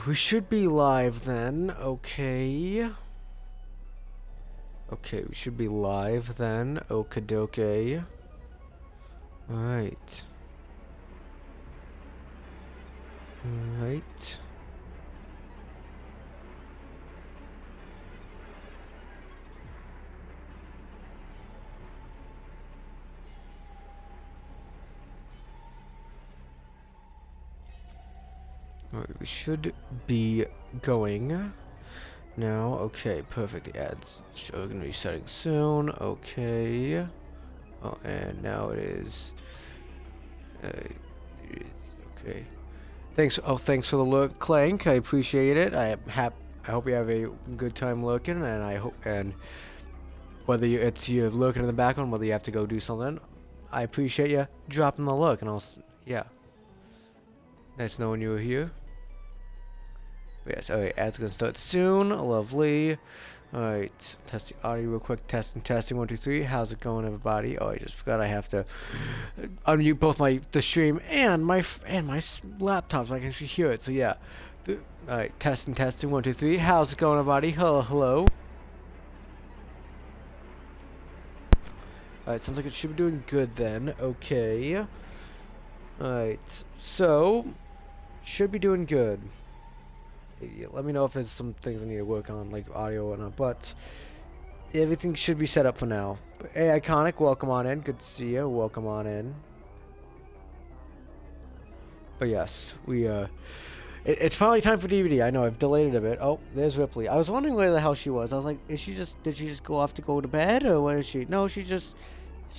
we should be live then. Okay. Okay, we should be live then. Okie Alright. Alright. Alright, we should be going now. Okay, perfect. The ads are gonna be starting soon. Okay. Oh, and now it is. Okay. Thanks. Oh, thanks for the look, Clank. I appreciate it. I hope you have a good time looking, and I hope whether it's you looking in the background, whether you have to go do something, I appreciate you dropping the look, and yeah. Nice knowing you were here. But yes, alright, ads gonna start soon. Lovely. Alright, test the audio real quick. Testing, 1, 2, 3. How's it going, everybody? Oh, I just forgot I have to unmute both the stream and my laptop so I can actually hear it. So yeah. Alright, testing, 1, 2, 3. How's it going, everybody? Hello. Alright, sounds like it should be doing good then. Okay. Alright, so should be doing good. Let me know if there's some things I need to work on, like audio and but everything should be set up for now. Hey, Iconic, welcome on in. Good to see you. Welcome on in. But yes, it's finally time for DBD. I know I've delayed it a bit. Oh, there's Ripley. I was wondering where the hell she was. I was like, did she just go off to go to bed, or where is she? No, she's just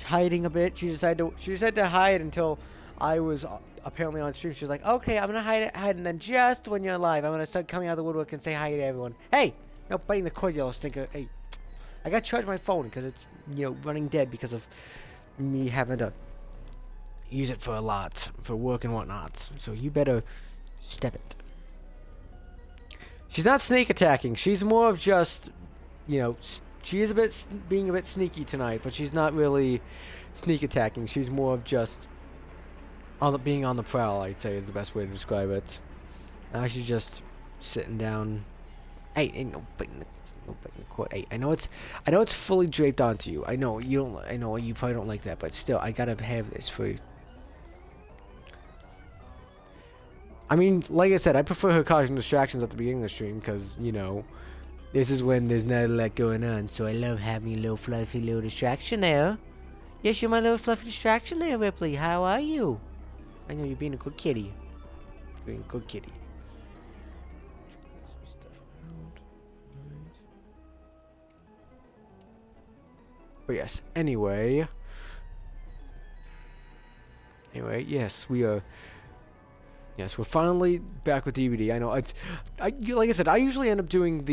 hiding a bit. She decided to hide until I was apparently on stream. She was like, okay, I'm gonna hide, and then just when you're live, I'm gonna start coming out of the woodwork and say hi to everyone. Hey, no biting the cord, yellow stinker. Hey, I gotta charge my phone because it's running dead because of me having to use it for a lot for work and whatnot. So you better step it. She's not snake attacking. She's more of just, she is being a bit sneaky tonight, but she's not really sneak attacking. She's more of just being on the prowl, I'd say, is the best way to describe it. Now she's just sitting down. Hey, ain't no biting the cord. Hey, I know it's fully draped onto you. I know you don't. I know you probably don't like that, but still, I gotta have this for you. I mean, like I said, I prefer her causing distractions at the beginning of the stream because this is when there's not a lot going on. So I love having a little fluffy little distraction there. Yes, you're my little fluffy distraction there, Ripley. How are you? I know you're being a good kitty. Being a good kitty. But yes, anyway, yes, we're finally back with DBD. I know like I said, I usually end up doing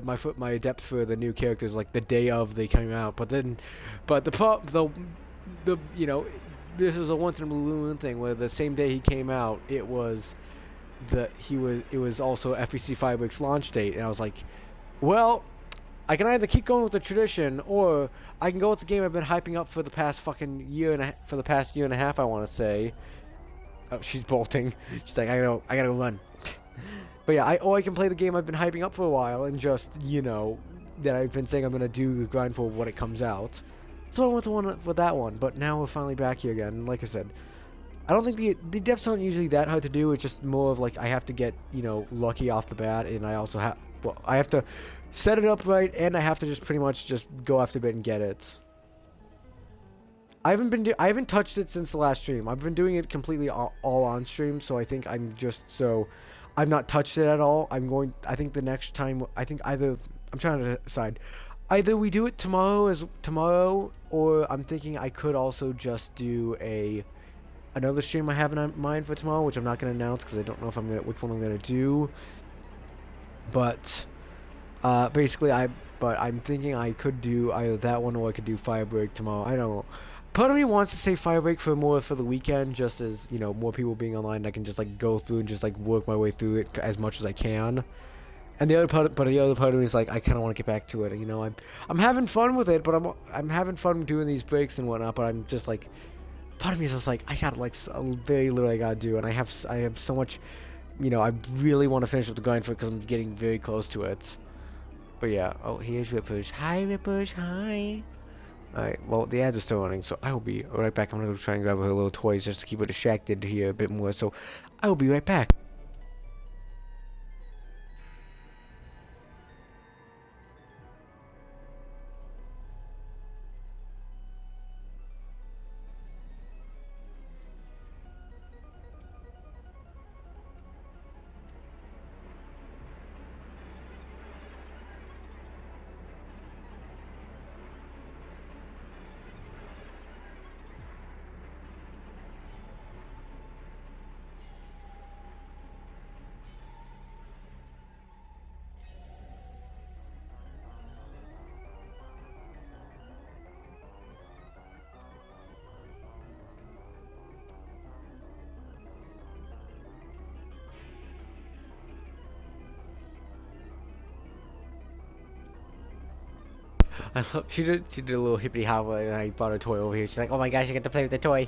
my Adept for the new characters like the day of they come out, but this is a once in a blue moon thing where the same day he came out, it was also FBC 5 weeks launch date, and I was like, well, I can either keep going with the tradition, or I can go with the game I've been hyping up for the past fucking year and a half, I want to say. Oh, she's bolting. She's like, I gotta go run. But yeah, I can play the game I've been hyping up for a while, and just that I've been saying I'm gonna do the grind for when it comes out. So I went for that one, but now we're finally back here again. And like I said, I don't think the depths aren't usually that hard to do. It's just more of like I have to get lucky off the bat, and I also I have to set it up right, and I have to just pretty much just go after bit and get it. I haven't touched it since the last stream. I've been doing it completely all on stream, so I think I've not touched it at all. I think the next time, I'm trying to decide. Either we do it tomorrow, or I'm thinking I could also just do another stream I have in mind for tomorrow, which I'm not going to announce because I don't know which one I'm going to do. But basically, I'm thinking I could do either that one or I could do Firebreak tomorrow. I don't know. Part of me wants to say Firebreak for the weekend, just as more people being online. I can just like go through and just like work my way through it as much as I can. And the other part of me is like I kind of want to get back to it. I'm having fun with it, but I'm having fun doing these breaks and whatnot. But I'm just like, part of me is just like I got like a very little I gotta do, and I have so much you know, I really want to finish up the grind for it because I'm getting very close to it. But yeah, oh, here's Rippush. Hi, Rippush, hi. Alright, well, the ads are still running, so I will be right back. I'm gonna go try and grab her little toys just to keep her distracted here a bit more, so I will be right back. I love, she did a little hippity hopper, and I brought a toy over here. She's like, "Oh my gosh, I get to play with the toy."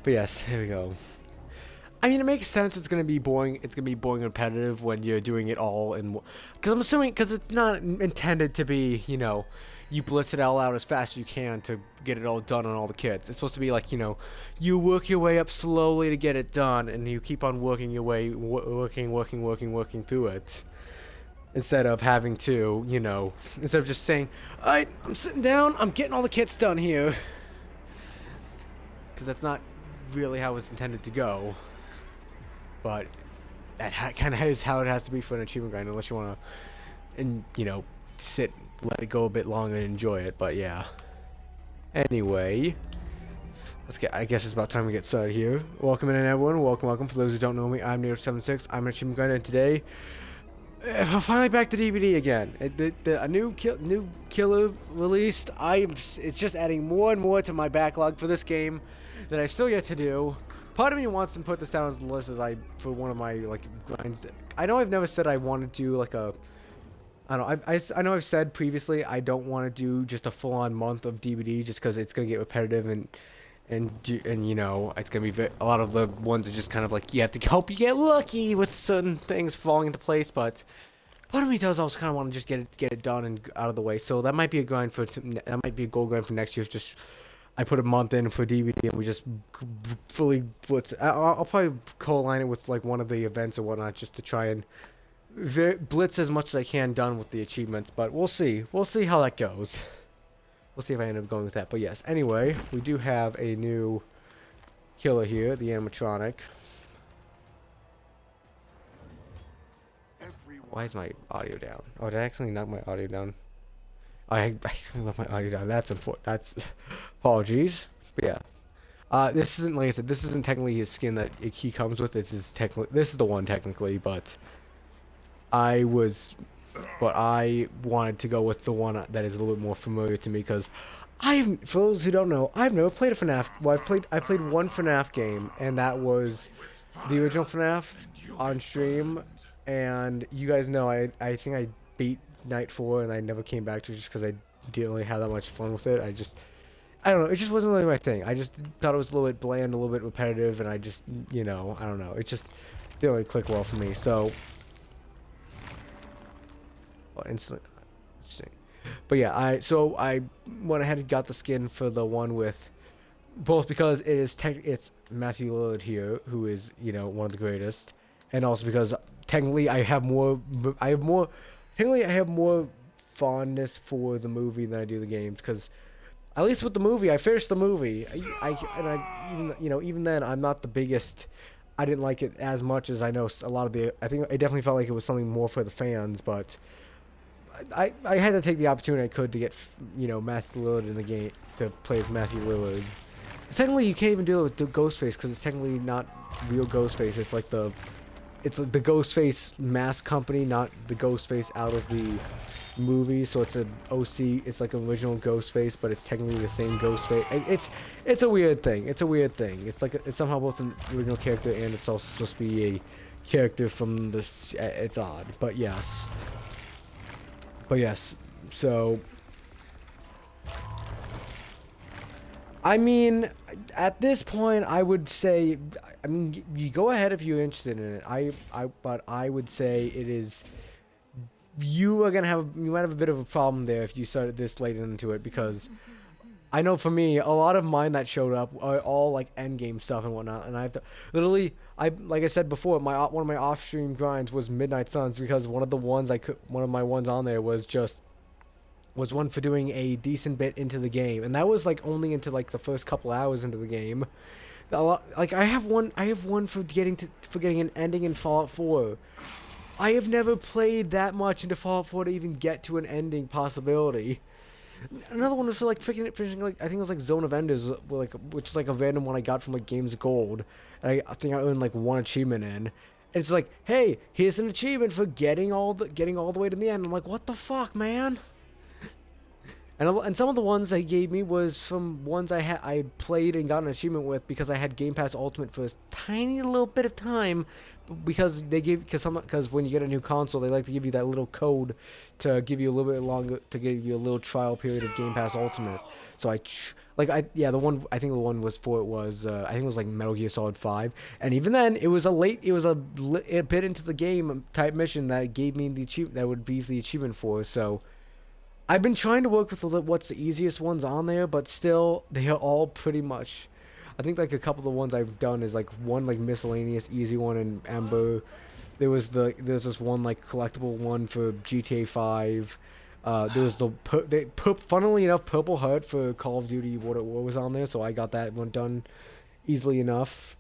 But yes, here we go. I mean, it makes sense. It's gonna be boring. It's gonna be boring and repetitive when you're doing it all in. Because I'm assuming, because it's not intended to be, you know, you blitz it all out as fast as you can to get it all done on all the kits. It's supposed to be like, you know, you work your way up slowly to get it done, and you keep on working your way, working through it. Instead of having to, you know, instead of just saying, "Alright, I'm sitting down, I'm getting all the kits done here." Because that's not really how it's intended to go. But that kind of is how it has to be for an achievement grind, unless you want to, and you know, let it go a bit longer and enjoy it. But yeah. Anyway, I guess it's about time we get started here. Welcome in, everyone. Welcome. For those who don't know me, I'm Native76. I'm an achievement grinder, and today, I'm finally back to DBD again. A new killer released. It's just adding more and more to my backlog for this game that I still yet to do. Part of me wants to put this down as the list for one of my like grinds. I know I've never said I want to do like a. I don't know. I know I've said previously I don't want to do just a full-on month of DBD just because it's gonna get repetitive and you know it's gonna be a lot of the ones are just kind of like you have to hope you get lucky with certain things falling into place. But part of me does also kind of want to just get it done and out of the way. So that might be a grind that might be a goal grind for next year. Just I put a month in for DBD and we just fully blitz. I'll probably co-align it with like one of the events or whatnot just to try and blitz as much as I can done with the achievements. But we'll see. We'll see how that goes. We'll see if I end up going with that. But yes, anyway, we do have a new killer here, the Animatronic. Why is my audio down? Oh, did I actually knock my audio down? I left my audio down. That's important. That's apologies. But yeah, this isn't, like I said, this isn't technically his skin that he comes with. This is the one technically, but I wanted to go with the one that is a little bit more familiar to me because for those who don't know, I've never played a FNAF. Well, I played one FNAF game, and that was the original FNAF on stream. And you guys know, I think I beat Night 4 and I never came back to it just because I didn't really have that much fun with it. I don't know, it just wasn't really my thing. I just thought it was a little bit bland, a little bit repetitive, and I just, you know, I don't know. It just didn't really click well for me, so. Well, instantly. But yeah, I went ahead and got the skin for the one with, both because it's Matthew Lillard here, who is, you know, one of the greatest, and also because technically I have more fondness for the movie than I do the games, because at least with the movie, I finished the movie. Even then, I'm not the biggest. I didn't like it as much as I know a lot of the. I think I definitely felt like it was something more for the fans, but I had to take the opportunity I could to get, you know, Matthew Lillard in the game to play with Matthew Lillard. Secondly, you can't even do it with the Ghostface because it's technically not real Ghostface. It's like the Ghostface mask company, not the Ghostface out of the movie. So it's an OC. It's like an original Ghostface, but it's technically the same Ghostface. It's a weird thing. It's like it's somehow both an original character and it's also supposed to be a character from the. It's odd, but yes. So I mean, at this point, I would say, I mean, you go ahead if you're interested in it. But I would say it is. You might have a bit of a problem there if you started this late into it, because I know for me, a lot of mine that showed up are all like end game stuff and whatnot, and I have to literally, like I said before, one of my off stream grinds was Midnight Suns, because one of my ones on there was one for doing a decent bit into the game, and that was like only into like the first couple hours into the game. Like I have one for getting an ending in Fallout 4. I have never played that much into Fallout 4 to even get to an ending possibility. Another one was for like finishing like, I think it was like Zone of Enders, which is like a random one I got from like Games of Gold, and I think I earned like one achievement in. And it's like, hey, here's an achievement for getting all the way to the end. I'm like, what the fuck, man? And some of the ones they gave me was from ones I played and got an achievement with because I had Game Pass Ultimate for a tiny little bit of time, because when you get a new console, they like to give you that little code to give you a little bit longer, to give you a little trial period of Game Pass Ultimate. So I think the one was for it was I think it was like Metal Gear Solid 5, and even then it was a bit into the game type mission that gave me the achievement, that would be the achievement for. So I've been trying to work with what's the easiest ones on there, but still, they are all pretty much. I think like a couple of the ones I've done is like one like miscellaneous easy one in Amber. There's this one like collectible one for GTA 5. There was funnily enough, Purple Heart for Call of Duty World at War was on there, so I got that one done easily enough.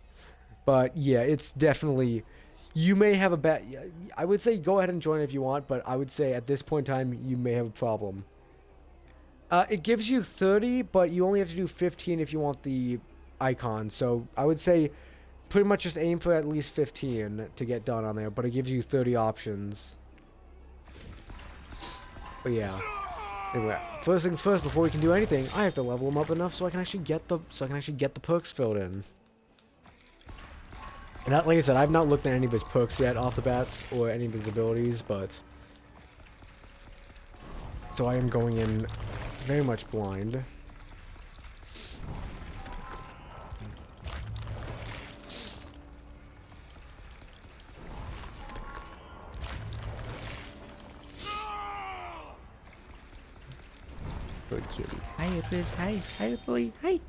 But yeah, it's definitely. You may have a bad. I would say go ahead and join if you want, but I would say at this point in time you may have a problem. It gives you 30, but you only have to do 15 if you want the icon. So I would say pretty much just aim for at least 15 to get done on there, but it gives you 30 options. But yeah. Anyway, first things first, before we can do anything, I have to level them up enough so I can actually get the perks filled in. And like I said, I've not looked at any of his perks yet off the bats, or any of his abilities, but so I am going in very much blind. Good kitty. Hi, Chris. Hi, Billy. Hi,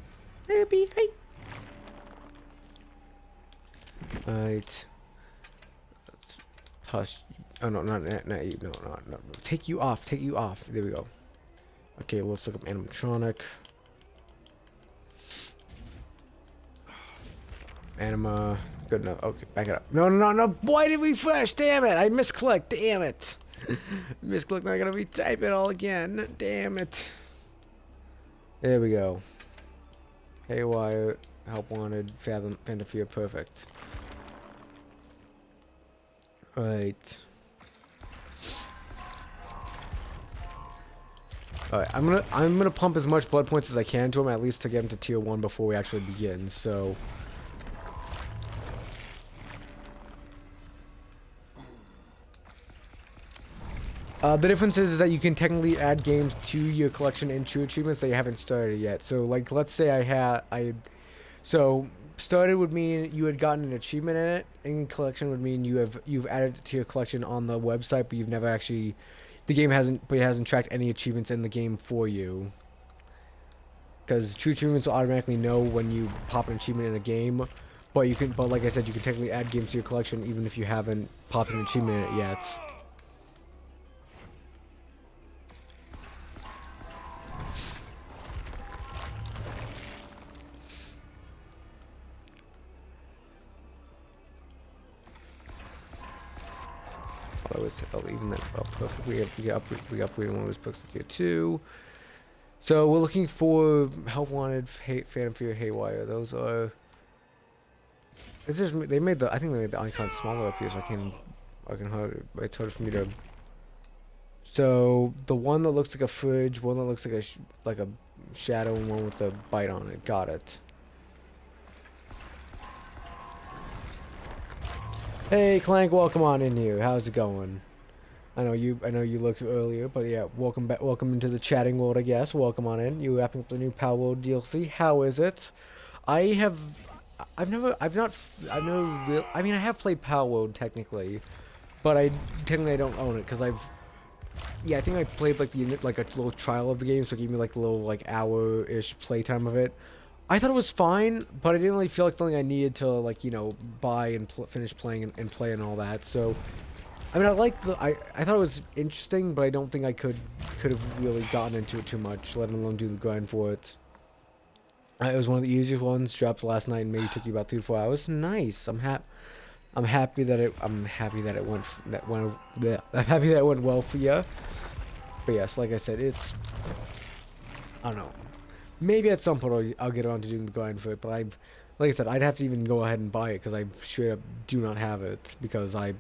Abby. Hi. Alright. Let's hush. Oh no, not you. No. Take you off. There we go. Okay, let's look up animatronic. Anima. Good enough. Okay, back it up. No. Why did we flash? Damn it! I misclicked. Damn it. Misclicked. Now I gotta retype it all again. Damn it. There we go. Haywire. Help wanted. Fathom. Fear. Perfect. Alright. Alright, I'm gonna pump as much blood points as I can to him, at least to get him to tier 1 before we actually begin, so. The difference is that you can technically add games to your collection and true achievements that you haven't started yet. So like, let's say started would mean you had gotten an achievement in it, and collection would mean you've added it to your collection on the website, but you've never actually, it hasn't tracked any achievements in the game for you. Because true achievements will automatically know when you pop an achievement in a game, but like I said, you can technically add games to your collection even if you haven't popped an achievement in it yet. Even that perfect. We upgraded one of his books to tier 2. So we're looking for help wanted, Phantom Fear, Haywire. Those are. I think they made the icon smaller up here, so it's hard for me to. So the one that looks like a fridge, one that looks like a shadow, and one with a bite on it. Got it. Hey Clank, welcome on in here. How's it going? I know you looked earlier, but yeah, welcome back. Welcome into the chatting world, I guess. Welcome on in. You wrapping up the new Power World DLC. How is it? I have, I've never real. I mean, I have played Power World technically, but I don't own it because yeah, I think I played like like a little trial of the game, so it gave me like a little like hour-ish playtime of it. I thought it was fine, but I didn't really feel like something I needed to like buy and finish playing and play and all that. So I mean, I thought it was interesting, but I don't think I could have really gotten into it too much, let alone do the grind for it. It was one of the easiest ones. Dropped last night and maybe took you about 3 to 4 hours. Nice. I'm happy that I'm happy that it bleh. I'm happy that it went well for you. But yes, like I said, I don't know. Maybe at some point I'll get around to doing the grind for it, but like I said, I'd have to even go ahead and buy it because I straight up do not have it because like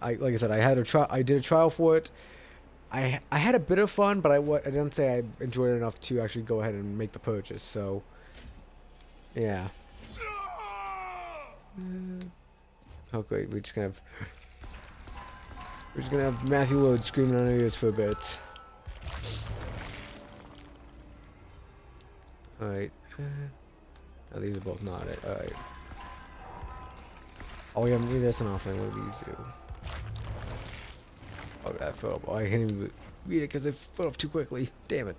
I said, I did a trial for it. I had a bit of fun, but I didn't say I enjoyed it enough to actually go ahead and make the purchase. So, yeah. Oh great, we're just gonna have Matthew Lloyd screaming on our ears for a bit. All right. Oh, these are both not it. All right. Oh, yeah, maybe that's an offline. What do these do? Oh, that fell up. Oh, I can't even read it because it fell off too quickly. Damn it.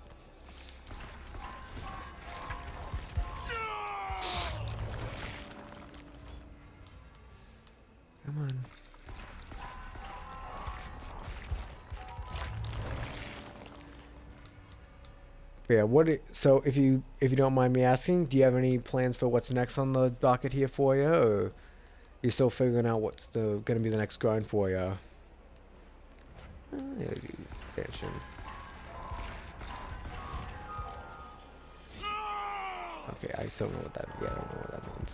Come on. But yeah, so if you don't mind me asking, do you have any plans for what's next on the docket here for you, or you still figuring out what's gonna be the next grind for you? Yeah, expansion. Okay, I still don't know what that. Yeah, I don't know what that means.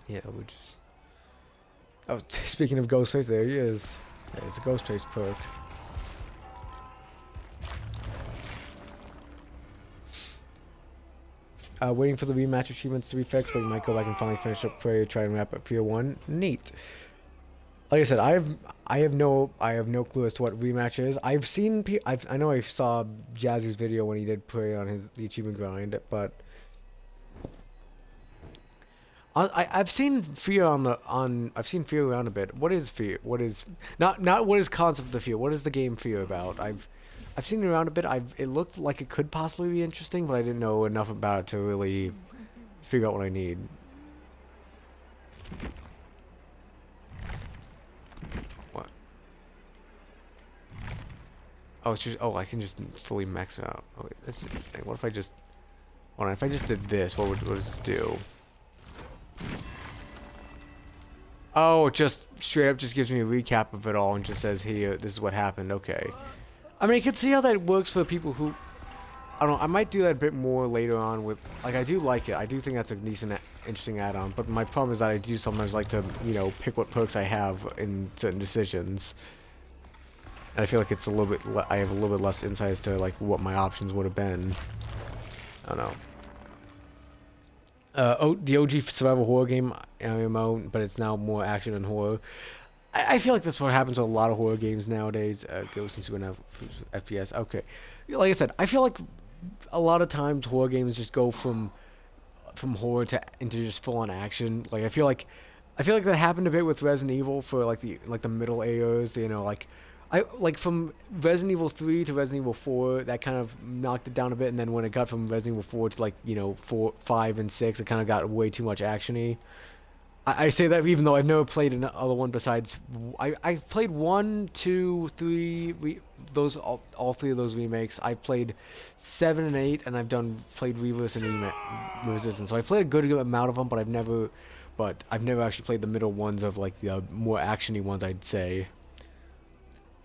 Yeah, we just. Oh, speaking of Ghostface, there he is. Yeah, it's a Ghostface perk. Waiting for the rematch achievements to be fixed, but you might go back and finally finish up Prey, try and wrap up Fear 1. Neat. Like I said, I have no clue as to what rematch is. I know I saw Jazzy's video when he did Prey on the achievement grind, but I've seen Fear I've seen Fear around a bit. What is Fear? What is not what is concept of Fear? What is the game Fear about? I've seen it around a bit. It looked like it could possibly be interesting, but I didn't know enough about it to really figure out what I need. What? Oh, it's just I can just fully max it out. Okay, that's interesting. What if I just did this? What does this do? Oh, it just straight up just gives me a recap of it all and just says, here, this is what happened. Okay. I mean, I can see how that works for people who, I don't know, I might do that a bit more later on with, like, I do like it. I do think that's a decent, interesting add-on, but my problem is that I do sometimes like to, pick what perks I have in certain decisions. And I feel like it's a little bit, I have a little bit less insight as to, like, what my options would have been. I don't know. The OG survival horror game MMO, but it's now more action and horror. I feel like that's what happens with a lot of horror games nowadays. Ghost and Super FPS. Okay, like I said, I feel like a lot of times horror games just go from horror into just full on action. Like I feel like that happened a bit with Resident Evil for like the middle years. I like from Resident Evil 3 to Resident Evil 4, that kind of knocked it down a bit, and then when it got from Resident Evil 4 to like 4, 5, and 6, it kind of got way too much actiony. I say that even though I've never played another one besides I've played 1, 2, 3, all 3 of those remakes. I played 7 and 8, and I've played Reverse and Resistance. So I played a good amount of them, but I've never actually played the middle ones of like the more actiony ones, I'd say.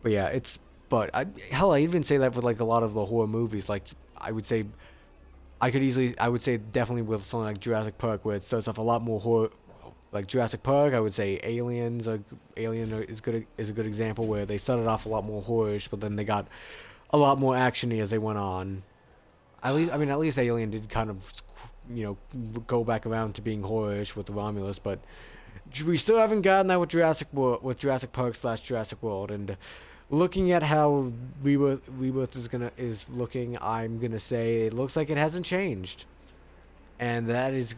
But yeah, hell, I even say that with like a lot of the horror movies. Like I would say definitely with something like Jurassic Park, where it starts off a lot more horror. Like Jurassic Park, I would say Alien is a good example where they started off a lot more horrorish, but then they got a lot more actiony as they went on. at least Alien did kind of, go back around to being horror-ish with the Romulus, but we still haven't gotten that with Jurassic Park / Jurassic World. And looking at how Rebirth is looking, I'm gonna say it looks like it hasn't changed, and that is,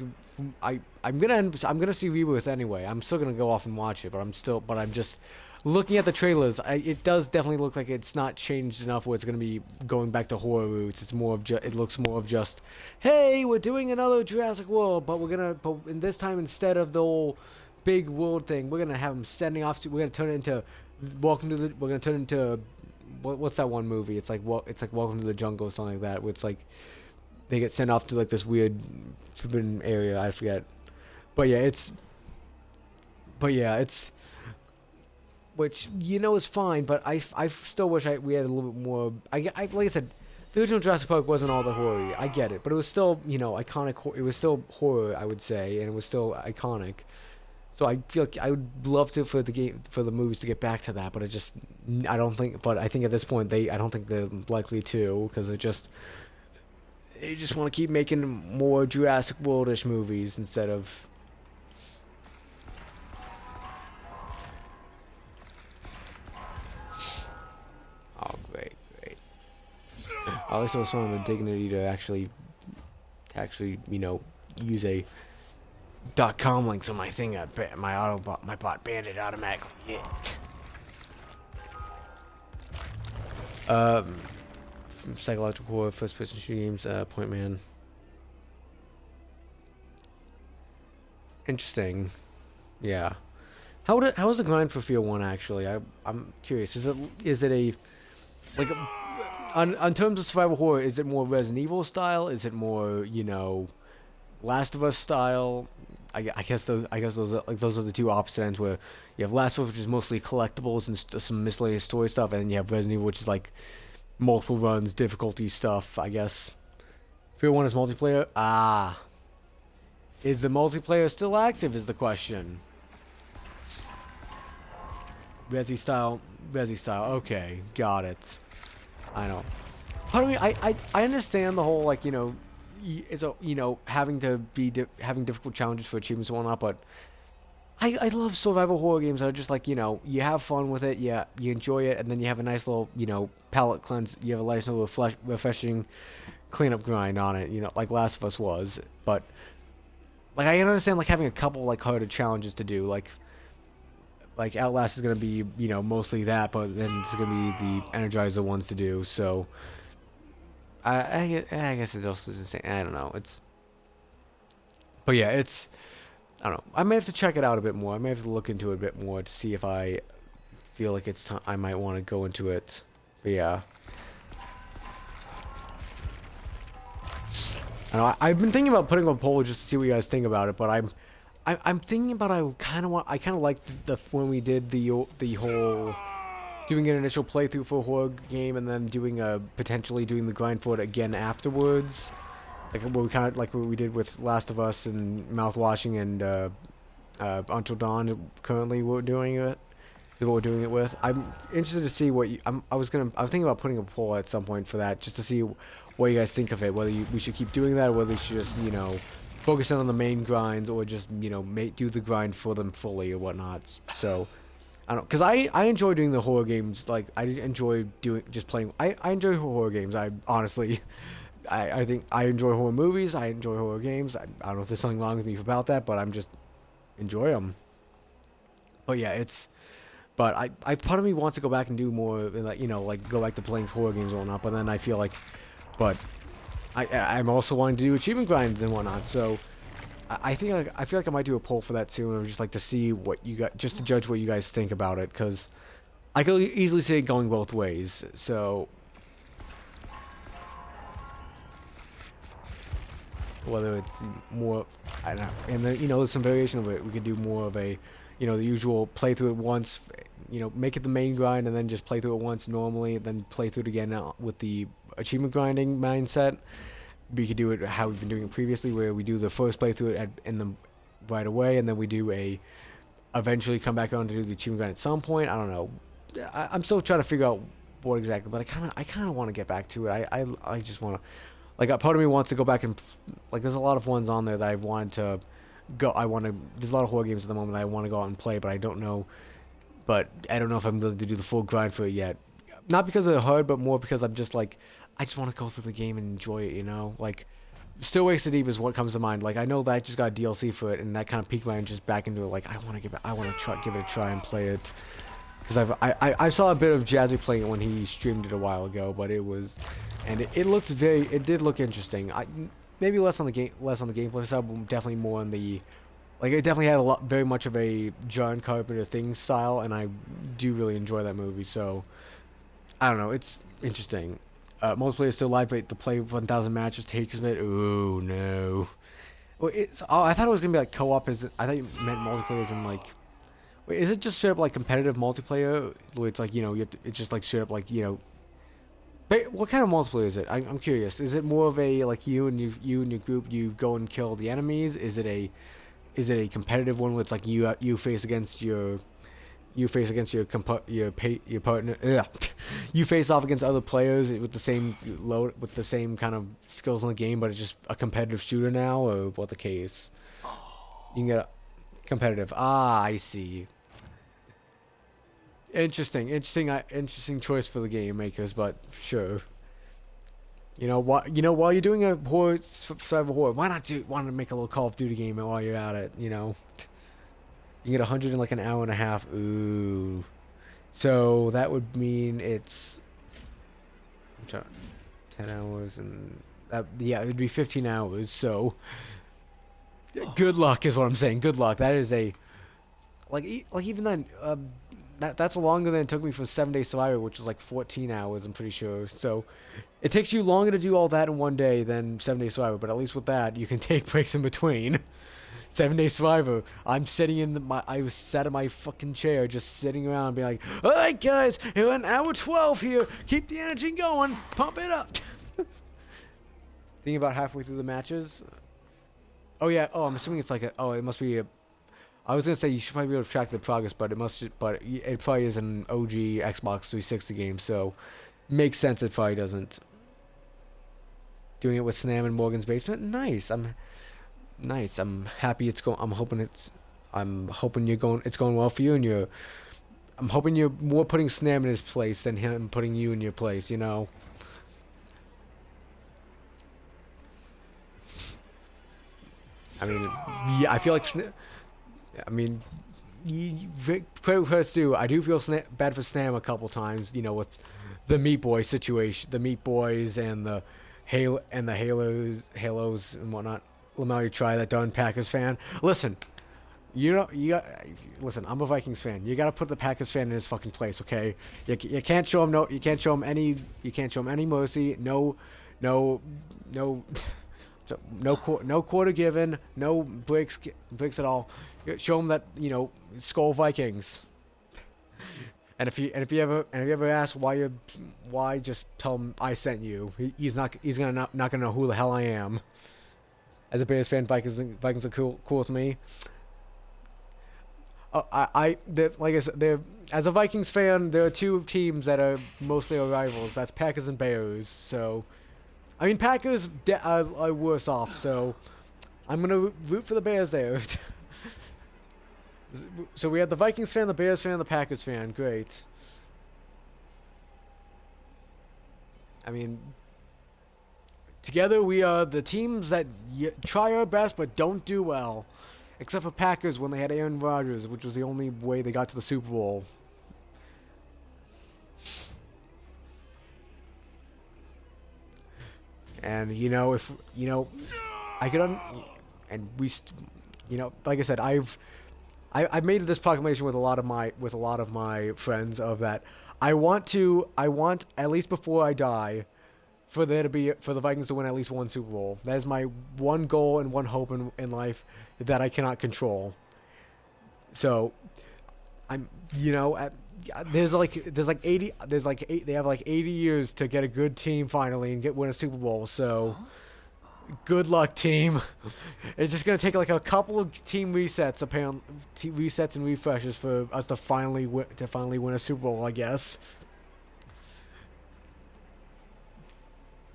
I'm gonna see Rebirth anyway. I'm still gonna go off and watch it, but I'm just looking at the trailers. It does definitely look like it's not changed enough where it's gonna be going back to horror roots. It's more of it looks more of just, hey, we're doing another Jurassic World, but in this time, instead of the whole big world thing, we're gonna have them sending off. We're gonna turn it into we're gonna turn it into what's that one movie? It's like Welcome to the Jungle or something like that. Where it's like they get sent off to like this weird forbidden area. I forget. But yeah, it's which is fine. But I still wish we had a little bit more. Like I said, the original Jurassic Park wasn't all the horror. I get it, but it was still iconic. It was still horror, I would say, and it was still iconic. So I feel like I would love for the movies to get back to that, but I don't think. But I think at this point I don't think they're likely to, because they just want to keep making more Jurassic World-ish movies instead of. Oh, great. At least I was showing the dignity to actually use a .com links on my thing. My bot banned it automatically. From psychological horror, first-person shooting games, Point Man. Interesting. Yeah. How is the grind for Fear 1 actually? I'm curious. Is it a like on terms of survival horror? Is it more Resident Evil style? Is it more Last of Us style? I guess those are the two opposite ends, where you have Last of Us, which is mostly collectibles and some miscellaneous story stuff, and then you have Resident Evil, which is like multiple runs, difficulty stuff. I guess Fear 1 is multiplayer. Is the multiplayer still active? Is the question. Resi style. Okay, got it. I know. Part of me, I understand the whole having difficult challenges for achievements and whatnot, but I love survival horror games that are just you have fun with it, you enjoy it, and then you have a nice little palate cleanse. You have a nice little refreshing cleanup grind on it, like Last of Us was. But I understand having a couple harder challenges to do, like Outlast is gonna be mostly that, but then it's gonna be the Energizer ones to do. So I guess it's also insane. I don't know. But yeah, I don't know. I may have to check it out a bit more. I may have to look into it a bit more to see if I feel like it's time. I might want to go into it. But yeah. I know, I've been thinking about putting up a poll just to see what you guys think about it, but I'm thinking about I kind of liked when we did the whole doing an initial playthrough for a horror game and then potentially doing the grind for it again afterwards, what we did with Last of Us and Mouthwashing and Until Dawn. Currently, we're doing it. What we're doing it with. I'm interested to see what I was thinking about putting a poll at some point for that, just to see what you guys think of it. Whether we should keep doing that, or whether we should just focus in on the main grinds, or just do the grind for them fully or whatnot. So I don't, because I enjoy doing the horror games. I enjoy playing. I enjoy horror games. I honestly, I think I enjoy horror movies. I enjoy horror games. I don't know if there's something wrong with me about that, but I'm just enjoy them. But yeah, but I part of me wants to go back and do more, and go back to playing horror games and whatnot. But then I feel but I'm also wanting to do achievement grinds and whatnot. So I feel like I might do a poll for that soon, or just to see what you got, just to judge what you guys think about it, because I could easily see it going both ways. So whether it's more, I don't know, and then there's some variation of it. We could do more of a, the usual play through it once, make it the main grind, and then just play through it once normally, and then play through it again with the achievement grinding mindset. We could do it how we've been doing it previously, where we do the first playthrough right away, and then we do eventually come back on to do the achievement grind at some point. I don't know. I'm still trying to figure out what exactly, but I kind of want to get back to it. I just want to. like a part of me wants to go back and like there's a lot of ones on there that I wanted to go. There's a lot of horror games at the moment that I want to go out and play, but I don't know. But I don't know if I'm willing to do the full grind for it yet. Not because of the hard, but more because I'm just like I just want to go through the game and enjoy it. You know, like Still Wasted Deep is what comes to mind. Like I know that I just got DLC for it, and that kind of piqued my interest back into it. Like I want to give it a try and play it. Because I saw a bit of Jazzy playing it when he streamed it a while ago, but it was, and it did look interesting. Maybe less on the gameplay side, but definitely more on the, like it definitely had very much of a John Carpenter thing style, and I do really enjoy that movie. So I don't know, it's interesting. Multiplayer is still live, but the play 1,000 matches takes a bit. Ooh no. Well, I thought it was gonna be like co-op. I thought you meant multiplayer as in like. Wait, is it just straight up like competitive multiplayer? Where it's like, you know, it's just like straight up like, you know. But what kind of multiplayer is it? I'm curious. Is it more of a like you and your group, you go and kill the enemies? Is it a competitive one where it's like you face against your partner? Ugh. You face off against other players with the same kind of skills in the game, but it's just a competitive shooter now, or what the case? You can get competitive. Ah, I see. Interesting choice for the game makers, but sure. While you're doing a horror, survival horror, why not want to make a little Call of Duty game while you're at it? You know, you can get 100 in like an hour and a half. Ooh, so that would mean it's 10 hours and yeah, it'd be 15 hours. So good luck is what I'm saying. Good luck. That is a like even then. That's longer than it took me for 7 Day Survivor, which was like 14 hours, I'm pretty sure. So it takes you longer to do all that in one day than 7 Day Survivor, but at least with that, you can take breaks in between. 7 Day Survivor, I was sat in my fucking chair, just sitting around, being like, all right, guys, we're on hour 12 here. Keep the energy going. Pump it up. Thinking about halfway through the matches. Oh, yeah. Oh, I'm assuming it's like it must be a... I was gonna say you should probably be able to track the progress, but it probably is an OG Xbox 360 game, so makes sense. It probably doesn't. Doing it with Snam in Morgan's basement, nice. I'm happy it's going. I'm hoping it's going well for you, and I'm hoping you're more putting Snam in his place than him putting you in your place. You know. I mean, yeah, I feel like. I mean, credit's due. I do feel bad for Snam a couple times, you know, with the Meat Boy situation, the Meat Boys and the Halos and whatnot. Lamel, you try that, done, Packers fan. Listen, listen. I'm a Vikings fan. You gotta put the Packers fan in his fucking place, okay? You can't show him any mercy. No. So no quarter given, no breaks at all. Show him that, you know, Skull Vikings. And if you ever ask why, just tell him I sent you. He's not gonna know who the hell I am. As a Bears fan, Vikings are cool with me. Like I said, as a Vikings fan, there are two teams that are mostly our rivals. That's Packers and Bears. So. I mean, Packers are worse off, so I'm going to root for the Bears there. So we have the Vikings fan, the Bears fan, the Packers fan. Great. I mean, together we are the teams that try our best but don't do well. Except for Packers when they had Aaron Rodgers, which was the only way they got to the Super Bowl. And I could like I said, I've made this proclamation with a lot of my friends of that I want at least before I die for the Vikings to win at least one Super Bowl. That is my one goal and one hope in life that I cannot control. So they have like 80 years to get a good team finally and win a Super Bowl. So good luck, team. It's just gonna take like a couple of team resets, apparently, resets and refreshes for us to finally win a Super Bowl, I guess.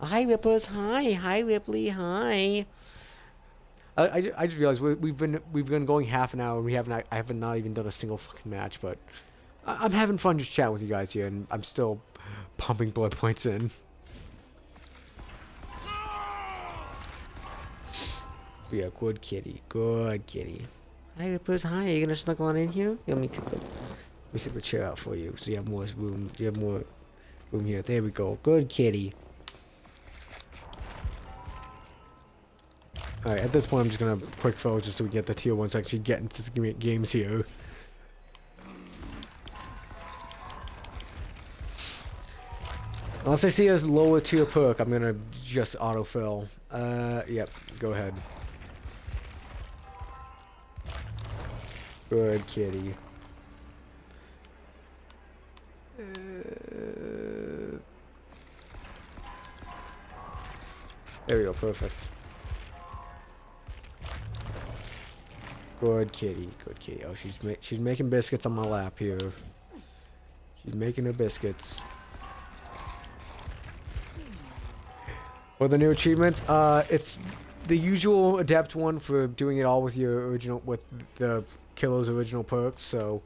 Hi, Rippers. Hi. Hi, Ripley. Hi. I just realized we've been going half an hour and I haven't not even done a single fucking match, but I'm having fun just chatting with you guys here, and I'm still pumping blood points in. But yeah, good kitty, good kitty. Hi, Rippers. Hi. Are you gonna snuggle on in here? Let me take the chair out for you, so you have more room. You have more room here. There we go. Good kitty. Alright, at this point I'm just gonna quick fill just so we get the tier 1s to actually get into some games here. Unless I see a lower tier perk, I'm gonna just autofill. Yep, go ahead. Good kitty. There we go, perfect. Good kitty, good kitty. Oh, she's making biscuits on my lap here. She's making her biscuits. For the new achievements, it's the usual Adept one for doing it all with your original, with the killer's original perks. So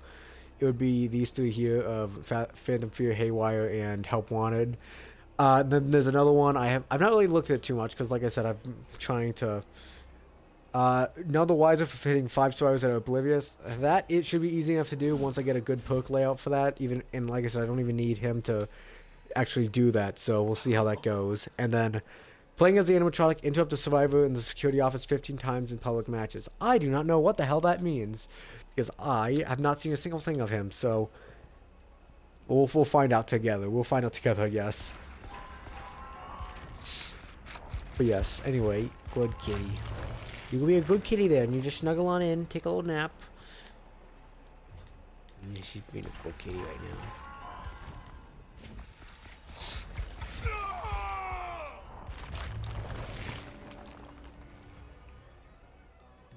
it would be these three here of Phantom Fear, Haywire, and Help Wanted. Then there's another one I've not really looked at too much because, like I said, I'm trying to. None the wiser for hitting 5 stars that are oblivious. That it should be easy enough to do once I get a good perk layout for that. And like I said, I don't even need him to actually do that. So we'll see how that goes. And then playing as the animatronic, interrupt the survivor in the security office 15 times in public matches. I do not know what the hell that means because I have not seen a single thing of him. So we'll find out together. We'll find out together, I guess. But yes, anyway, good kitty. You can be a good kitty there, and you just snuggle on in, take a little nap. And she's being a good kitty right now.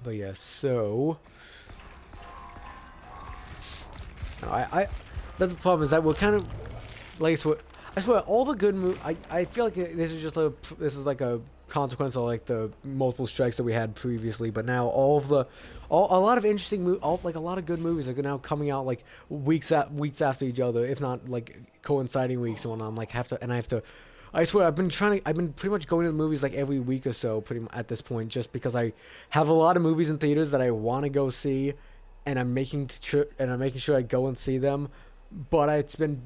But yeah, so that's the problem is that we're kind of like I swear all the good I feel like this is like a consequence of like the multiple strikes that we had previously, but now a lot of interesting like a lot of good movies are now coming out like weeks after each other, if not like coinciding weeks and whatnot. I have to. I swear I've been pretty much going to the movies like every week or so, pretty much at this point, just because I have a lot of movies in theaters that I want to go see, and I'm making sure I go and see them. But it's been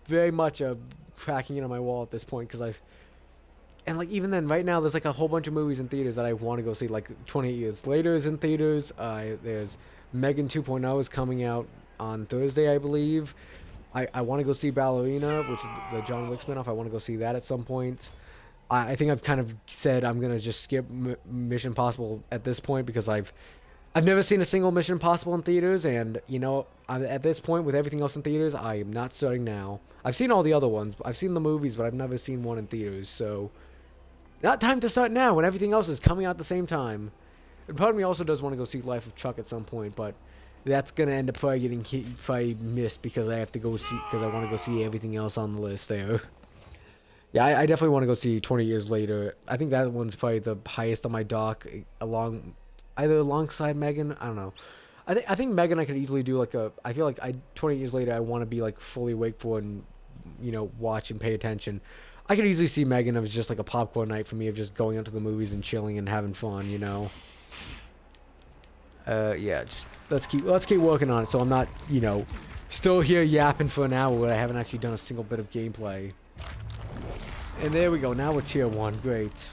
very much a cracking into my wall at this point because and like even then right now there's like a whole bunch of movies in theaters that I want to go see. Like 28 Years Later is in theaters. There's Megan 2.0 is coming out on Thursday, I believe. I want to go see Ballerina, which is the John Wick spinoff. I want to go see that at some point. I think I've kind of said I'm gonna just skip Mission Impossible at this point because I've never seen a single Mission Impossible in theaters, and at this point with everything else in theaters, I am not starting now. I've seen all the other ones. I've seen the movies, but I've never seen one in theaters. So, not time to start now when everything else is coming out at the same time. And part of me also does want to go see Life of Chuck at some point, but that's gonna end up probably getting missed because I want to go see everything else on the list there. Yeah, I definitely want to go see 20 Years Later. I think that one's probably the highest on my dock, either alongside Megan. I don't know. I think Megan I could easily do I feel like 20 Years Later I want to be like fully awake for and watch and pay attention. I could easily see Megan as just like a popcorn night for me of just going out to the movies and chilling and having fun. Yeah, just let's keep working on it so I'm not still here yapping for an hour when I haven't actually done a single bit of gameplay. And there we go. Now we're tier 1. Great.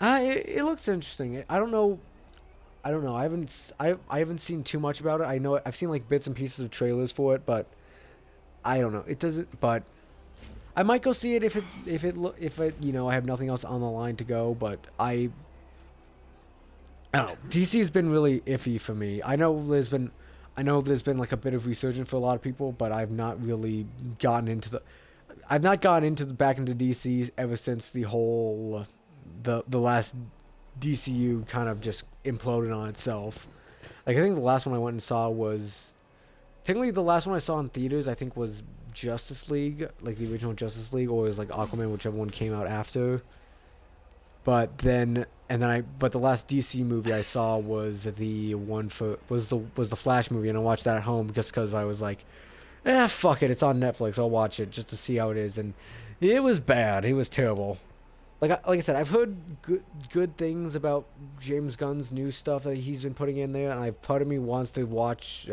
It looks interesting. I don't know. I haven't seen too much about it. I know I've seen like bits and pieces of trailers for it, but I don't know. It doesn't. But I might go see it if I have nothing else on the line to go. But I don't know. DC has been really iffy for me. I know there's been like a bit of resurgence for a lot of people, but I've not really gotten into back into DC ever since the whole the last DCU kind of just imploded on itself. Like I think the last one I went and saw was technically the last one I saw in theaters I think was Justice League, like the original Justice League, or it was like Aquaman, whichever one came out after. But then but the last DC movie I saw was the Flash movie, and I watched that at home just because I was like, fuck it, it's on Netflix, I'll watch it just to see how it is, and it was bad, it was terrible. Like I said, I've heard good things about James Gunn's new stuff that he's been putting in there, and part of me wants to watch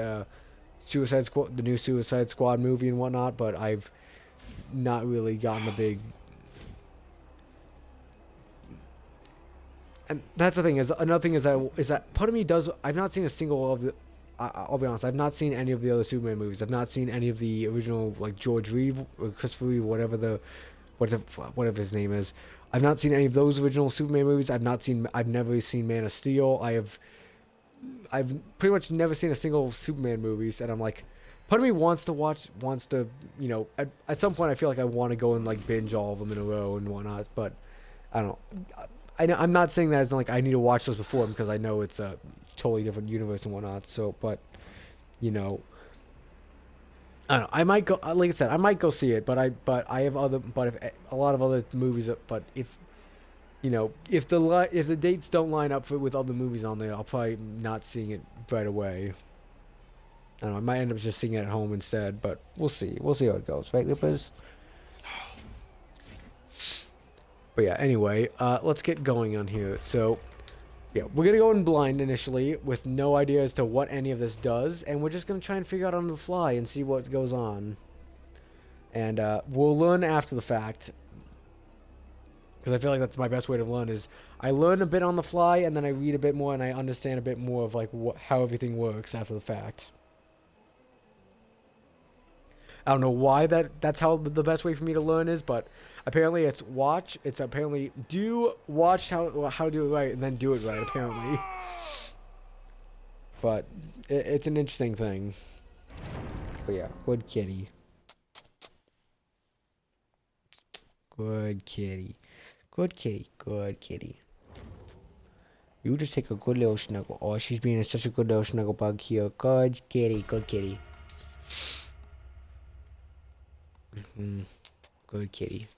Suicide Squad, the new Suicide Squad movie and whatnot, but I've not really gotten the big. And that's the thing. Another thing is that part of me does. I've not seen a single of the. I'll be honest. I've not seen any of the other Superman movies. I've not seen any of the original, like George Reeve or Christopher Reeve, whatever his name is. I've not seen any of those original Superman movies. I've never seen Man of Steel. I've pretty much never seen a single Superman movies, and I'm like, part of me wants to, at some point I feel like I want to go and like binge all of them in a row and whatnot, but I don't know. I'm not saying that as like I need to watch those before, because I know it's a totally different universe and whatnot. So, but I don't know. I might go. Like I said, I might go see it. But I have other. But if a lot of other movies. But if the dates don't line up with other movies on there, I'll probably not seeing it right away. I don't know. I might end up just seeing it at home instead. But we'll see. We'll see how it goes, right, Lippers? But yeah, anyway, let's get going on here. So, yeah, we're going to go in blind initially with no idea as to what any of this does. And we're just going to try and figure out on the fly and see what goes on. And we'll learn after the fact. Because I feel like that's my best way to learn is I learn a bit on the fly and then I read a bit more and I understand a bit more of like how everything works after the fact. I don't know why that's how the best way for me to learn is, but apparently it's apparently watch how to do it right and then do it right, apparently. But it's an interesting thing. But yeah, good kitty. Good kitty. Good kitty. Good kitty. You just take a good little snuggle. Oh, she's being such a good little snuggle bug here. Good kitty. Good kitty. Good kitty.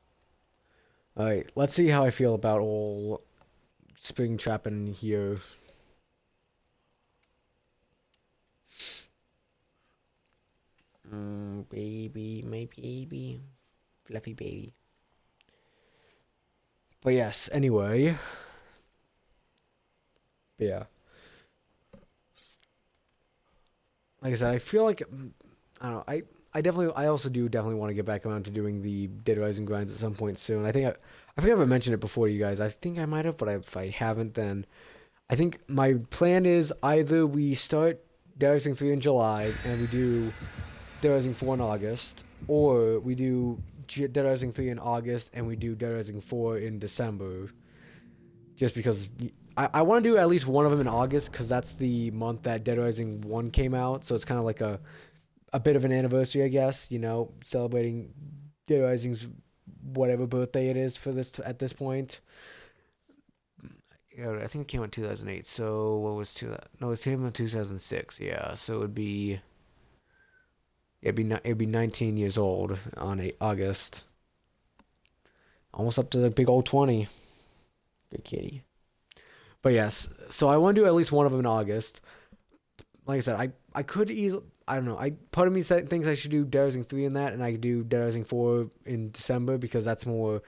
Alright, let's see how I feel about all Springtrap in here. Baby, my baby. Fluffy baby. But yes, anyway. Yeah. Like I said, I feel like, I don't know, I also definitely want to get back around to doing the Dead Rising grinds at some point soon. I think I haven't mentioned it before to you guys. I think I might have, but if I haven't, then I think my plan is either we start Dead Rising 3 in July and we do Dead Rising 4 in August, or we do Dead Rising 3 in August and we do Dead Rising 4 in December. Just because I want to do at least one of them in August, because that's the month that Dead Rising 1 came out, so it's kind of like a bit of an anniversary, I guess, celebrating Dead Rising's whatever birthday it is for this at this point. Yeah, I think it came out in 2008. So what was No, it came out in 2006. Yeah, so it'd be 19 years old on August. Almost up to the big old 20. Good kitty. But yes, so I want to do at least one of them in August. Like I said, I could easily. I don't know. Part of me thinks I should do Dead Rising 3 in that, and I could do Dead Rising 4 in December, because because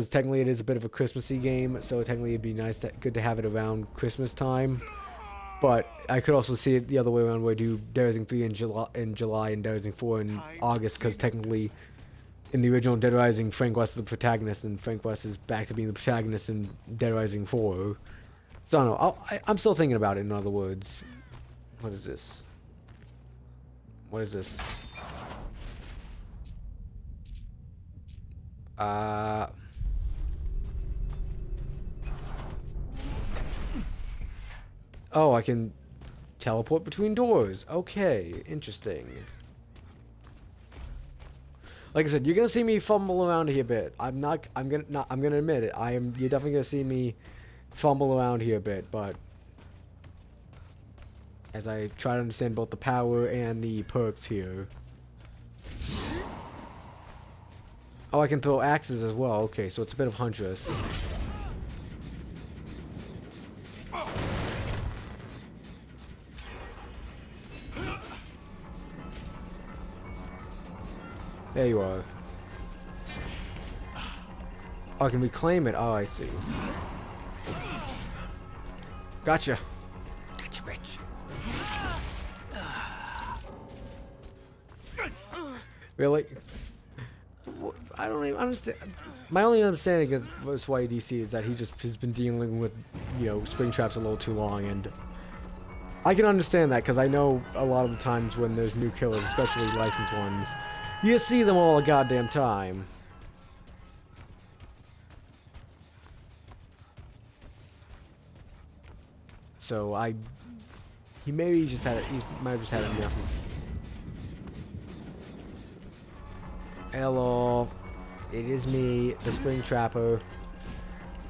technically it is a bit of a Christmassy game, so technically it'd be good to have it around Christmas time. But I could also see it the other way around, where I do Dead Rising 3 in July and Dead Rising 4 in August, because technically in the original Dead Rising, Frank West is the protagonist, and Frank West is back to being the protagonist in Dead Rising 4. So I don't know. I'm still thinking about it, in other words. What is this? What is this? Oh, I can teleport between doors. Okay, interesting. Like I said, you're gonna see me fumble around here a bit. I'm gonna admit it. You're definitely gonna see me fumble around here a bit, but as I try to understand both the power and the perks here. Oh, I can throw axes as well. Okay, so it's a bit of Huntress. There you are. Oh, I can reclaim it. Oh, I see. Gotcha. Gotcha, bitch. Really? I don't even understand. My only understanding is why DC is that he's been dealing with, you know, Springtraps a little too long, and I can understand that because I know a lot of the times when there's new killers, especially licensed ones, you see them all the goddamn time. So he maybe just had he might have just had enough. Hello, it is me, the Springtrapper.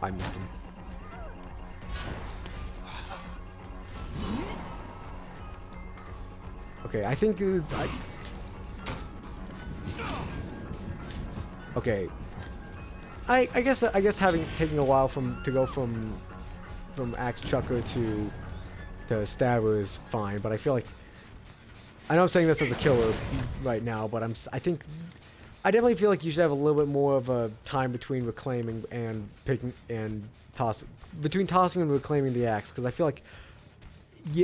I missed him. Okay, I think okay. I guess taking a while to go from axe chucker to stabber is fine, but I feel like I know I'm saying this as a killer right now, but I definitely feel like you should have a little bit more of a time between reclaiming and picking and tossing and reclaiming the axe, because I feel like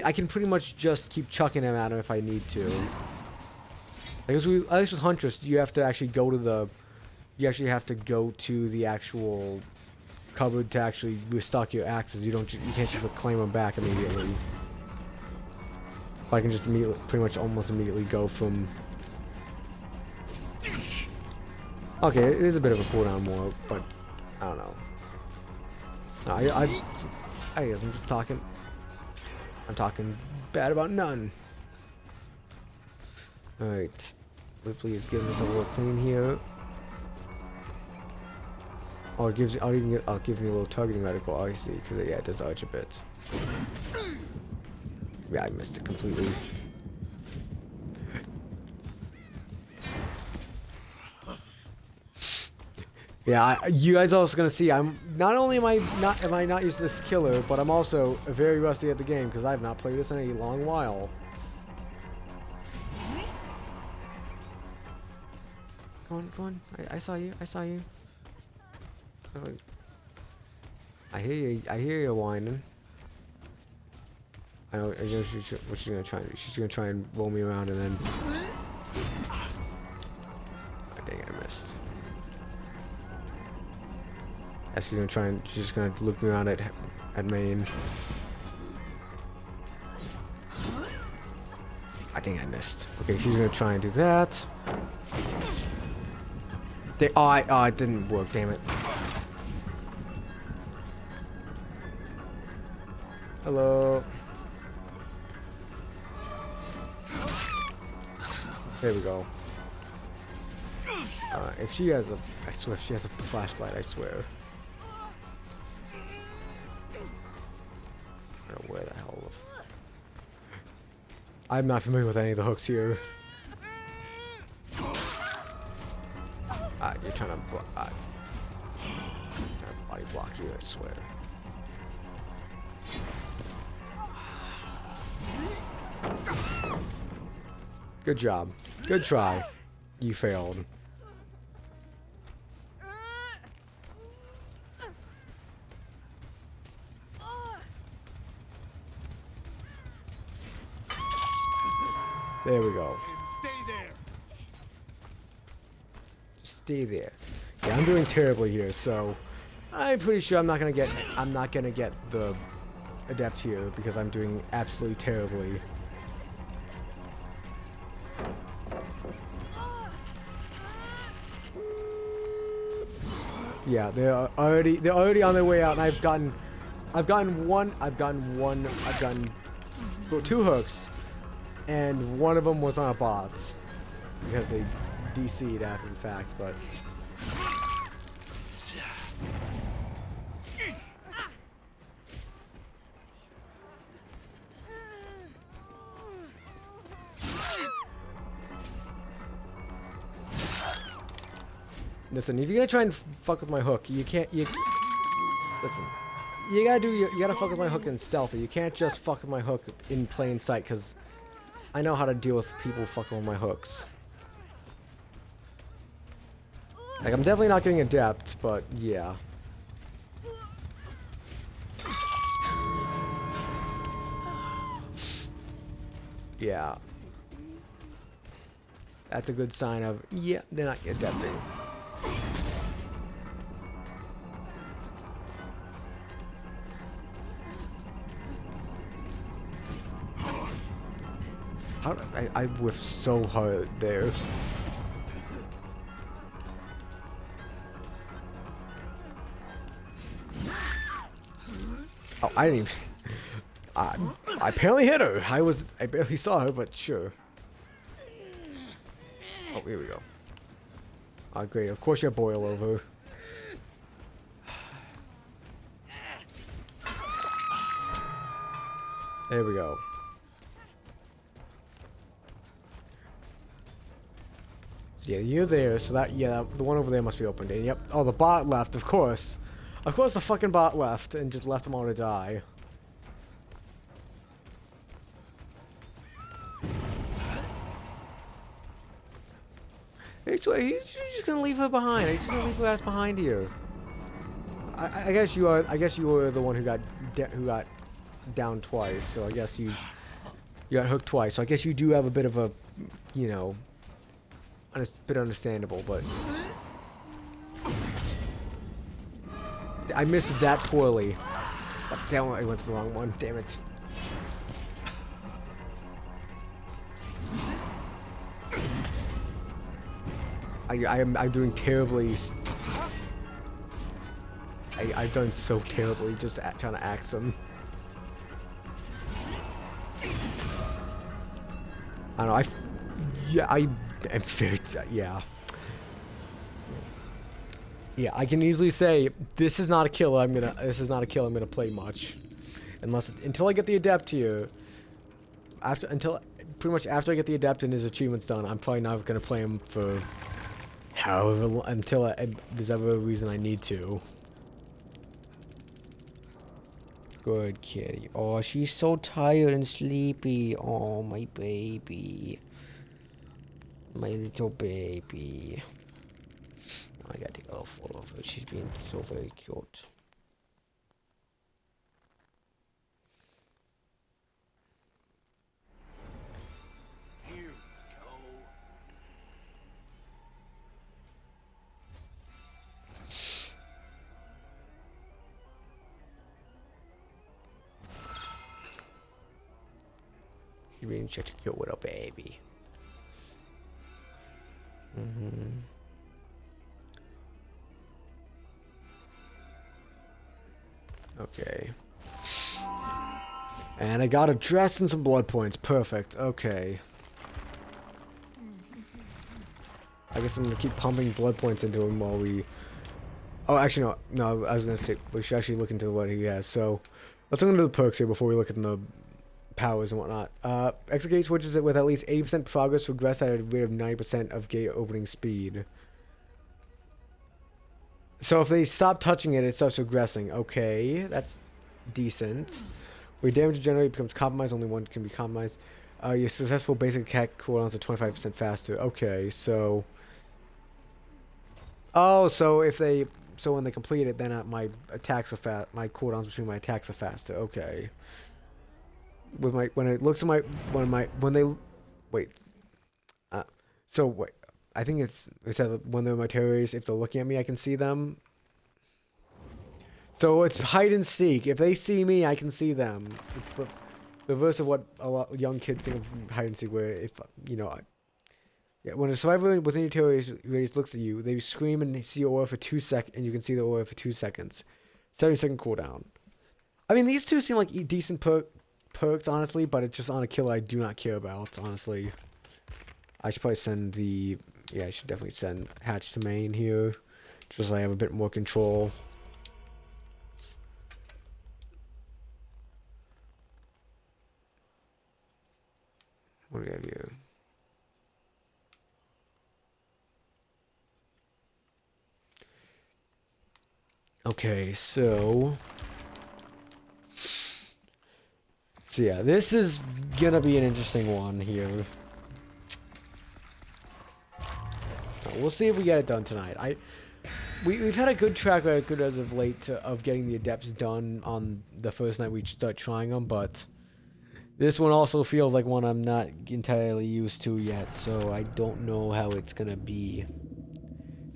I can pretty much just keep chucking him at him if I need to. At least with Huntress, you have to actually go to the actual cupboard to actually restock your axes. You can't just reclaim them back immediately. But I can just almost immediately go from. Okay, it is a bit of a cooldown more, but I don't know. No, I guess I'm just talking. I'm talking bad about none. All right, please give us a little clean here. Oh, it gives. I'll give me a little targeting reticle. Oh, I see, because yeah, it does arch a bit. Yeah, I missed it completely. Yeah, you guys are also gonna see. I'm not only am I not used to this killer, but I'm also very rusty at the game because I've not played this in a long while. Come on! I saw you. I hear you whining. I know what she's gonna try and do. She's gonna try and roll me around and then. I think I missed. She's just gonna loop me around at main. I think I missed. Okay, she's gonna try and do that. It didn't work, damn it. Hello. There we go. If she has I swear, if she has a flashlight, I swear. I don't know where the hell. I'm not familiar with any of the hooks here. You're trying to body block you, I swear. Good job. Good try. You failed. There we go. Stay there. Just stay there. Yeah, I'm doing terribly here, so I'm pretty sure I'm not gonna get the Adept here because I'm doing absolutely terribly. Yeah, they're already on their way out, and I've gotten two hooks, and one of them was on a bot because they DC'd after the fact, but. Listen, if you're gonna try and fuck with my hook, you can't. Listen, you gotta fuck with my hook in stealthy. You can't just fuck with my hook in plain sight, because I know how to deal with people fucking with my hooks. Like, I'm definitely not getting Adept, but yeah. Yeah. That's a good sign of, yeah, they're not adapting. How I whiffed so hard there. Oh, I didn't even... I apparently hit her. I barely saw her, but sure. Oh, here we go. Ah, great. Of course you boil over. There we go. So yeah, you're there. So that, yeah, the one over there must be opened. And yep. Oh, the bot left, of course. Of course the fucking bot left and just left them all to die. He's just gonna leave her behind. He's gonna leave her ass behind here. I guess you are. I guess you were the one who got down twice. So I guess you got hooked twice. So I guess you do have a bit of a, you know, bit understandable. But I missed that poorly. But damn, I went to the wrong one. Damn it. I'm doing terribly. I've done so terribly just trying to axe him. I don't know. I am very. Yeah. Yeah, I can easily say this is not a kill. This is not a kill I'm gonna play much, until I get the Adept here. Pretty much after I get the Adept and his achievements done, I'm probably not gonna play him for however until there's ever a reason I need to. Good kitty. Oh, she's so tired and sleepy. Oh, my baby. My little baby. I gotta take a little photo of her. She's being so very cute. Here we go. She's being such a cute little baby. Okay. And I got a dress and some blood points. Perfect. Okay. I guess I'm gonna keep pumping blood points into him while we... Oh, actually, no. No, I was gonna say, we should actually look into what he has. So, let's look into the perks here before we look at the powers and whatnot. Exit gate switches it with at least 80% progress progress at a rate of 90% of gate opening speed. So if they stop touching it, it starts regressing. Okay, that's decent. Where damage generated becomes compromised, only one can be compromised. Your successful basic attack cooldowns are 25% faster. Okay, so... Oh, so when they complete it, then my attacks are fast. My cooldowns between my attacks are faster. Okay. With when they wait. So wait. I think it says when they're my terrorists, if they're looking at me, I can see them. So it's hide and seek. If they see me, I can see them. It's the reverse of what a lot of young kids think of hide and seek, where if you know, when a survivor within your terrorist radius looks at you, they scream and see your aura for 2 seconds, and you can see the aura for 2 seconds. 70-second cooldown. I mean, these two seem like decent perks, honestly, but it's just on a kill I do not care about, honestly. I should probably send the... Yeah, I should definitely send Hatch to main here, just so I have a bit more control. What do we have here? Okay, so yeah, this is gonna be an interesting one here. We'll see if we get it done tonight. We've had a good track record as of late of getting the Adepts done on the first night we start trying them, but this one also feels like one I'm not entirely used to yet, so I don't know how it's gonna be.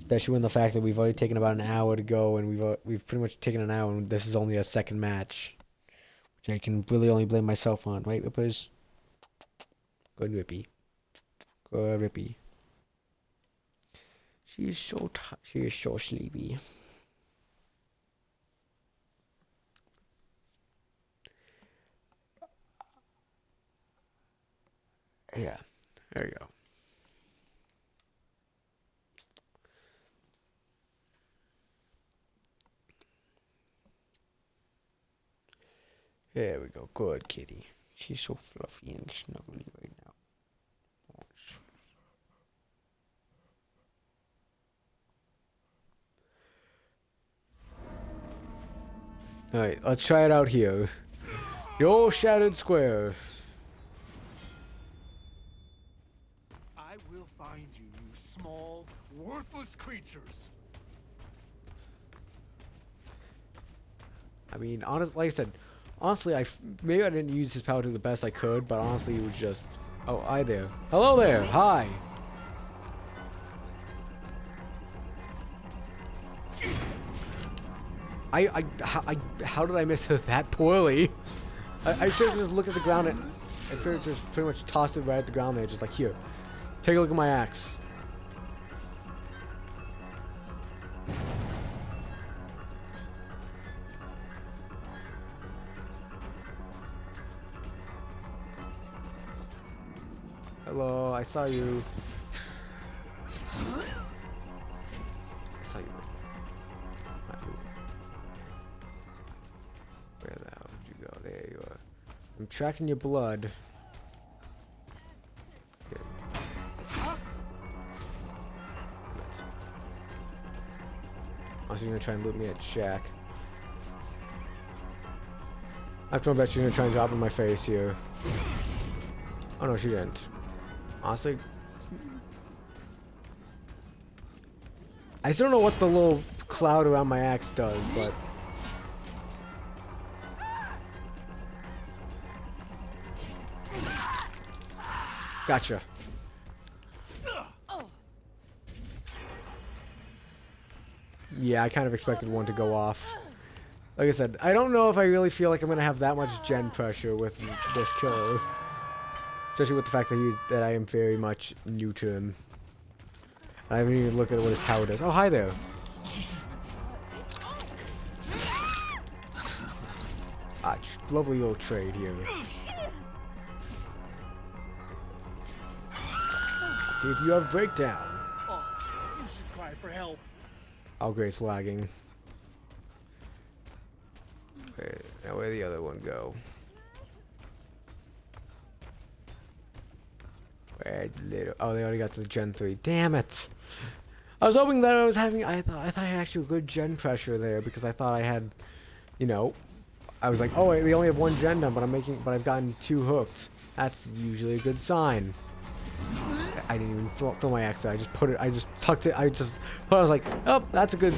Especially when the fact that we've already taken about an hour to go, and we've pretty much taken an hour, and this is only a second match, which I can really only blame myself on, right, Rippers? Good Rippy. Good Rippy. She is so sleepy. Yeah, there you go. There we go. Good kitty. She's so fluffy and snuggly right now. Alright, let's try it out here. The old shattered square. I will find you, you small, worthless creatures. I mean, like I said, honestly, maybe I didn't use his power to the best I could, but honestly, it was just... Oh, hi there. Hello there. Hi. How did I miss her that poorly? I should have just looked at the ground and I should have just pretty much tossed it right at the ground there, just like, here, take a look at my axe. Hello, I saw you. I saw you. Not you. Where the hell did you go? There you are. I'm tracking your blood. Good. Also, you're gonna try and loot me at Shack. I have to bet she's gonna try and drop in my face here. Oh no, she didn't. Honestly, I still don't know what the little cloud around my axe does, but gotcha. Yeah, I kind of expected one to go off. Like I said, I don't know if I really feel like I'm gonna have that much gen pressure with this killer. Especially with the fact that I am very much new to him. I haven't even looked at what his power does. Oh, hi there. Ah, lovely little trade here. Let's see if you have breakdown. Oh, you should cry for help. Oh, great, it's lagging. Wait, now where'd the other one go? Oh, they already got to the Gen 3. Damn it! I was hoping that I thought I had actually good gen pressure there because I thought I had, you know, I was like, oh, wait, they only have one gen done, but I've gotten 2 hooked. That's usually a good sign. I didn't even throw my axe. I just tucked it. I was like, oh, that's a good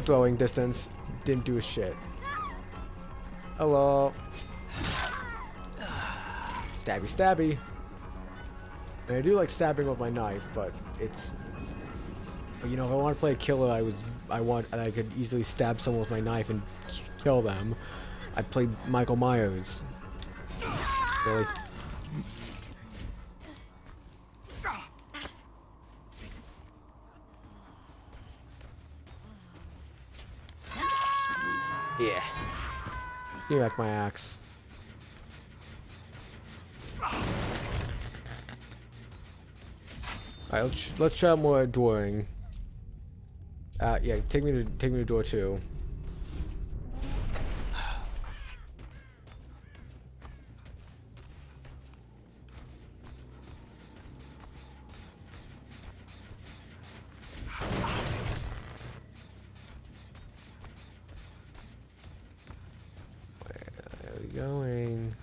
throwing distance. Didn't do a shit. Hello. Stabby, stabby. And I do like stabbing with my knife, but you know, if I want to play a killer, I could easily stab someone with my knife and kill them. I played Michael Myers. Really? Yeah. Give me back my axe. Alright, let's try more dooring. Yeah, take me to door 2.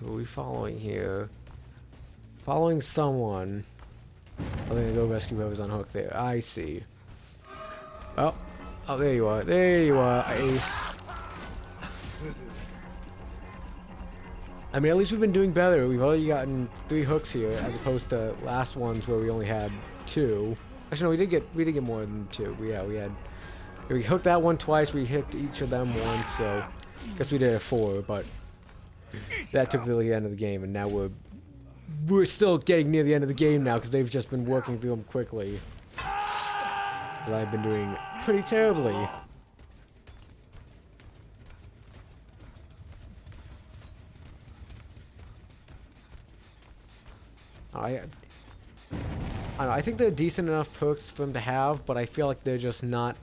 Who are we following here? Following someone. I'm gonna go rescue whoever's on hook there. I see. Oh. Oh, there you are. There you are, Ace. I mean, at least we've been doing better. We've already gotten 3 hooks here, as opposed to last ones where we only had 2. Actually, no, we did get more than 2. We hooked that one twice. We hit each of them once, so I guess we did it 4. But that took to the end of the game, and now we're still getting near the end of the game now because they've just been working through them quickly. Because I've been doing pretty terribly. I don't know, I think they're decent enough perks for them to have, but I feel like they're just not,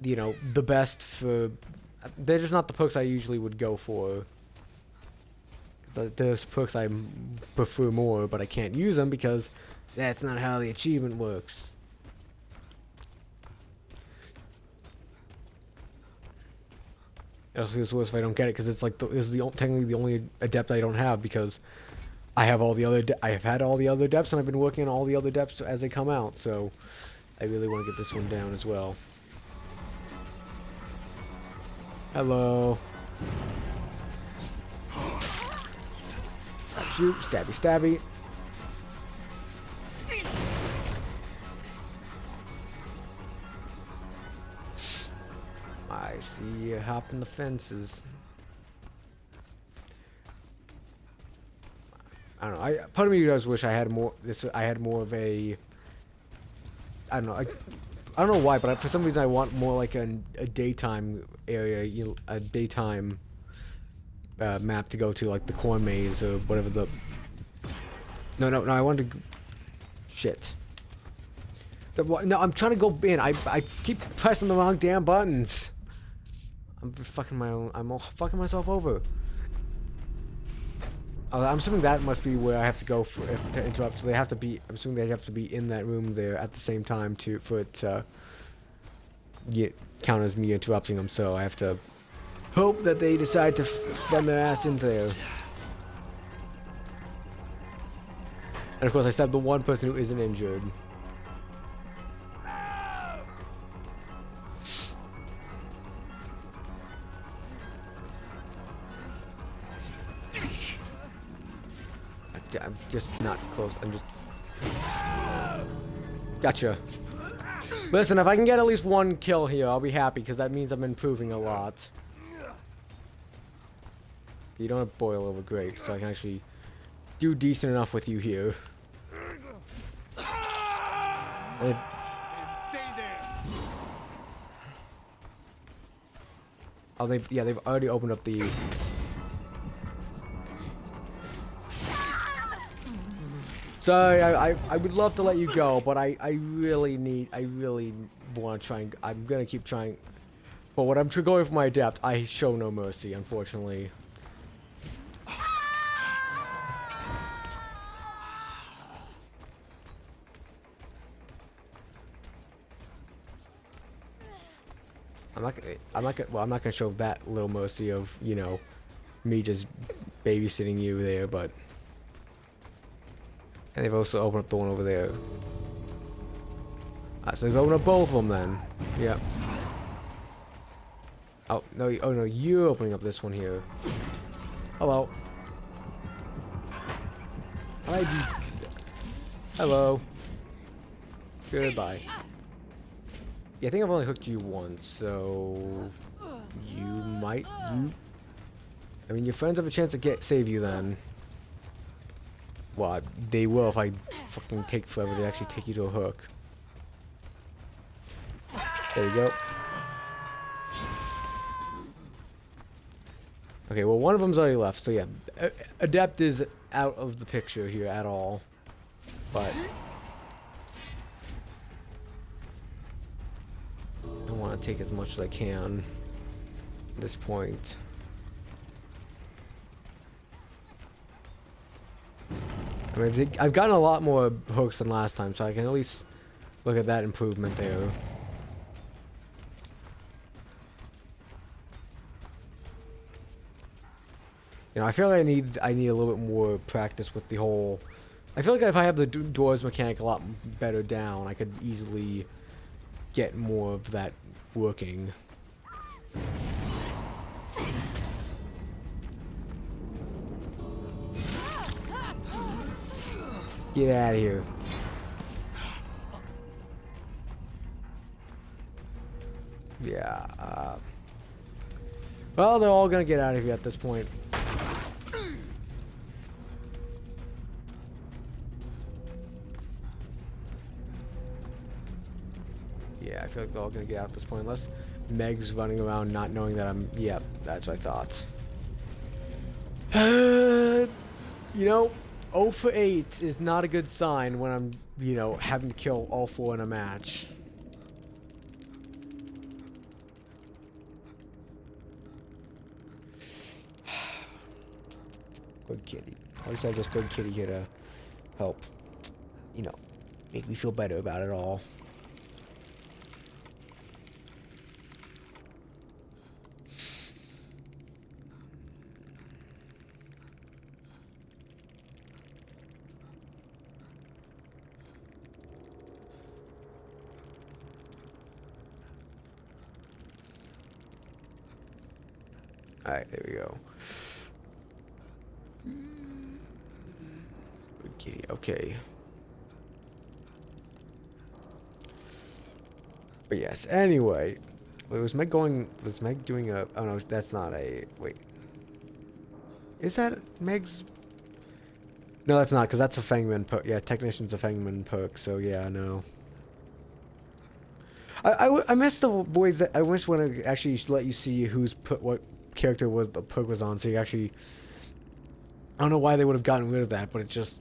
you know, the best for... They're just not the perks I usually would go for. There's perks I prefer more, but I can't use them because that's not how the achievement works. It'll be worse if I don't get it, because it's like this is technically the only adept I don't have, because I have all the other. I have had all the other adepts, and I've been working on all the other adepts as they come out. So I really want to get this one down as well. Hello. Shoot! Stabby! Stabby! I see you hopping the fences. I don't know. Part of me does wish I had more. I had more of a. I don't know. I don't know why, but for some reason I want more like a daytime area, a daytime map to go to, like the corn maze or whatever the. No. I wanted to. Shit. No, I'm trying to go in. I keep pressing the wrong damn buttons. I'm all fucking myself over. I'm assuming that must be where I have to go to interrupt. So they have to be. I'm assuming they have to be in that room there at the same time for it to count as me interrupting them. So I have to hope that they decide to send their ass in there. And of course, I stabbed the one person who isn't injured. I'm just not close. I'm just... Gotcha. Listen, if I can get at least 1 kill here, I'll be happy, because that means I'm improving a lot. You don't have boil over, great, so I can actually do decent enough with you here. And stay there. Oh, they've already opened up the... Sorry, I would love to let you go, but I really want to try and... I'm going to keep trying. But when I'm going for my adept, I show no mercy, unfortunately. I'm not gonna show that little mercy of, you know, me just babysitting you there, but... And they've also opened up the one over there. So they've opened up both of them then. Yep. Oh no! Oh no! You're opening up this one here. Hello. Hi. Hello. Goodbye. Yeah, I think I've only hooked you once, so you might. I mean, your friends have a chance to save you then. Well, they will if I fucking take forever to actually take you to a hook. There you go. Okay, well, one of them's already left, so yeah. Adept is out of the picture here at all. But... I want to take as much as I can at this point. I mean, I've gotten a lot more hooks than last time, so I can at least look at that improvement there. You know, I feel like I need a little bit more practice with the whole. I feel like if I have the doors mechanic a lot better down, I could easily get more of that working. Get out of here. Yeah. Well, they're all gonna get out of here at this point. Yeah, I feel like they're all gonna get out at this point, unless Meg's running around not knowing that I'm. Yep, that's what I thought. You know, 0 for 8 is not a good sign when I'm, you know, having to kill all 4 in a match. Good kitty. At least I have this good kitty here to help, you know, make me feel better about it all. Alright, there we go. Okay, okay. But yes, anyway. Wait, was Meg doing a... Oh no, that's not a... Wait. Is that Meg's... No, that's not, because that's a Fangman perk. Yeah, Technician's a Fangman perk, so yeah, no. I miss the boys that... I wish when I actually let you see who's put what character was the perk was on, so you actually... I don't know why they would have gotten rid of that, but it just...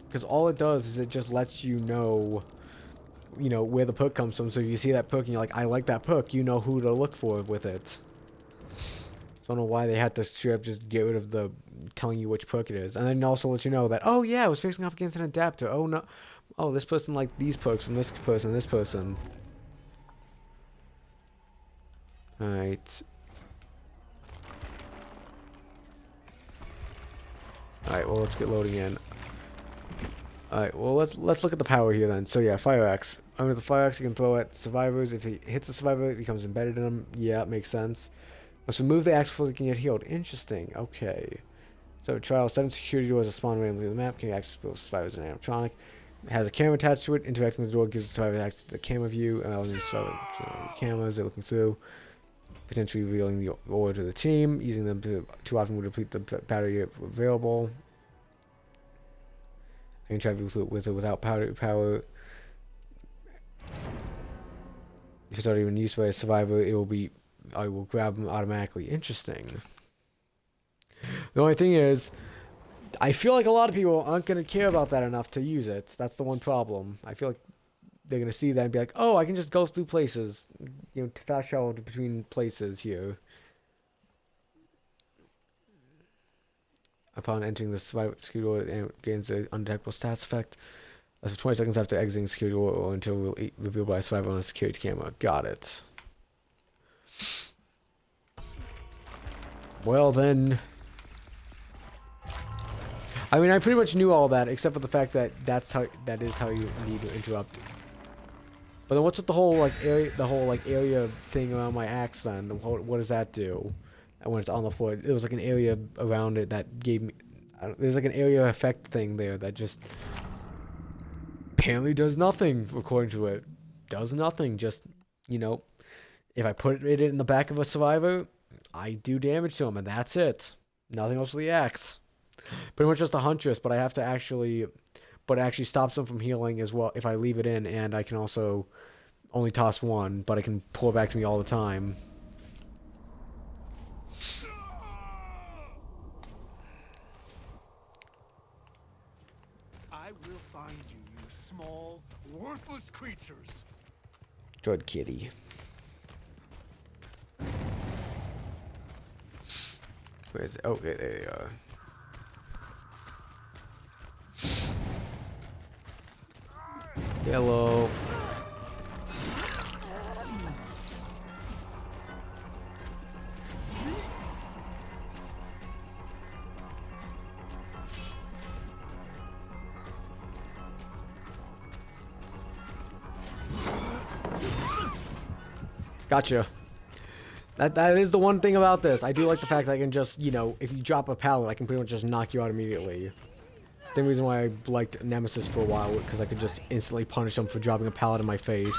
Because all it does is it just lets you know, where the perk comes from. So if you see that perk and you're like, I like that perk, you know who to look for with it. So I don't know why they had to straight up just get rid of the telling you which perk it is. And then also let you know that, oh yeah, I was facing off against an adapter. Oh no. Oh, this person liked these perks from this person and this person. Alright. Alright, well, let's get loading in. Alright, well, let's look at the power here then. So yeah, Fire Axe. Under the Fire Axe, you can throw at survivors. If he hits a survivor, it becomes embedded in them. Yeah, it makes sense. Must remove the axe before they can get healed. Interesting. Okay. So trial 7 security doors that spawn randomly on the map. Can access both survivors and animatronic. It has a camera attached to it. Interacting with the door gives the survivor access to the camera view. And allows them to survive cameras they're looking through. Potentially revealing the order to the team. Using them too often will deplete the battery available. I can travel with it without power. If it's not even used by a survivor, I will grab them automatically. Interesting. The only thing is, I feel like a lot of people aren't going to care about that enough to use it. That's the one problem. I feel like they're going to see that and be like, oh, I can just go through places. Fast travel between places here. Upon entering the survivor security door, it gains an undetectable stats effect. That's for 20 seconds after exiting security door or until revealed by a survivor on a security camera. Got it. Well then... I mean, I pretty much knew all that, except for the fact that that is how you need to interrupt. But then what's with the whole area thing around my axe then? What does that do? And when it's on the floor, there was like an area around it that gave me... there's like an area effect thing there that just... apparently does nothing, according to it. Does nothing, just, if I put it in the back of a survivor, I do damage to him, and that's it. Nothing else with the axe. Pretty much just a huntress, but I have to actually... But it actually stops them from healing as well if I leave it in, and I can also only toss one, but I can pull it back to me all the time. I will find you, you small, worthless creatures. Good kitty. Where is it? Oh, there they are. Hello. Gotcha. That is the one thing about this. I do like the fact that I can just, you know, if you drop a pallet, I can pretty much just knock you out immediately. Same reason why I liked Nemesis for a while, because I could just instantly punish them for dropping a pallet in my face.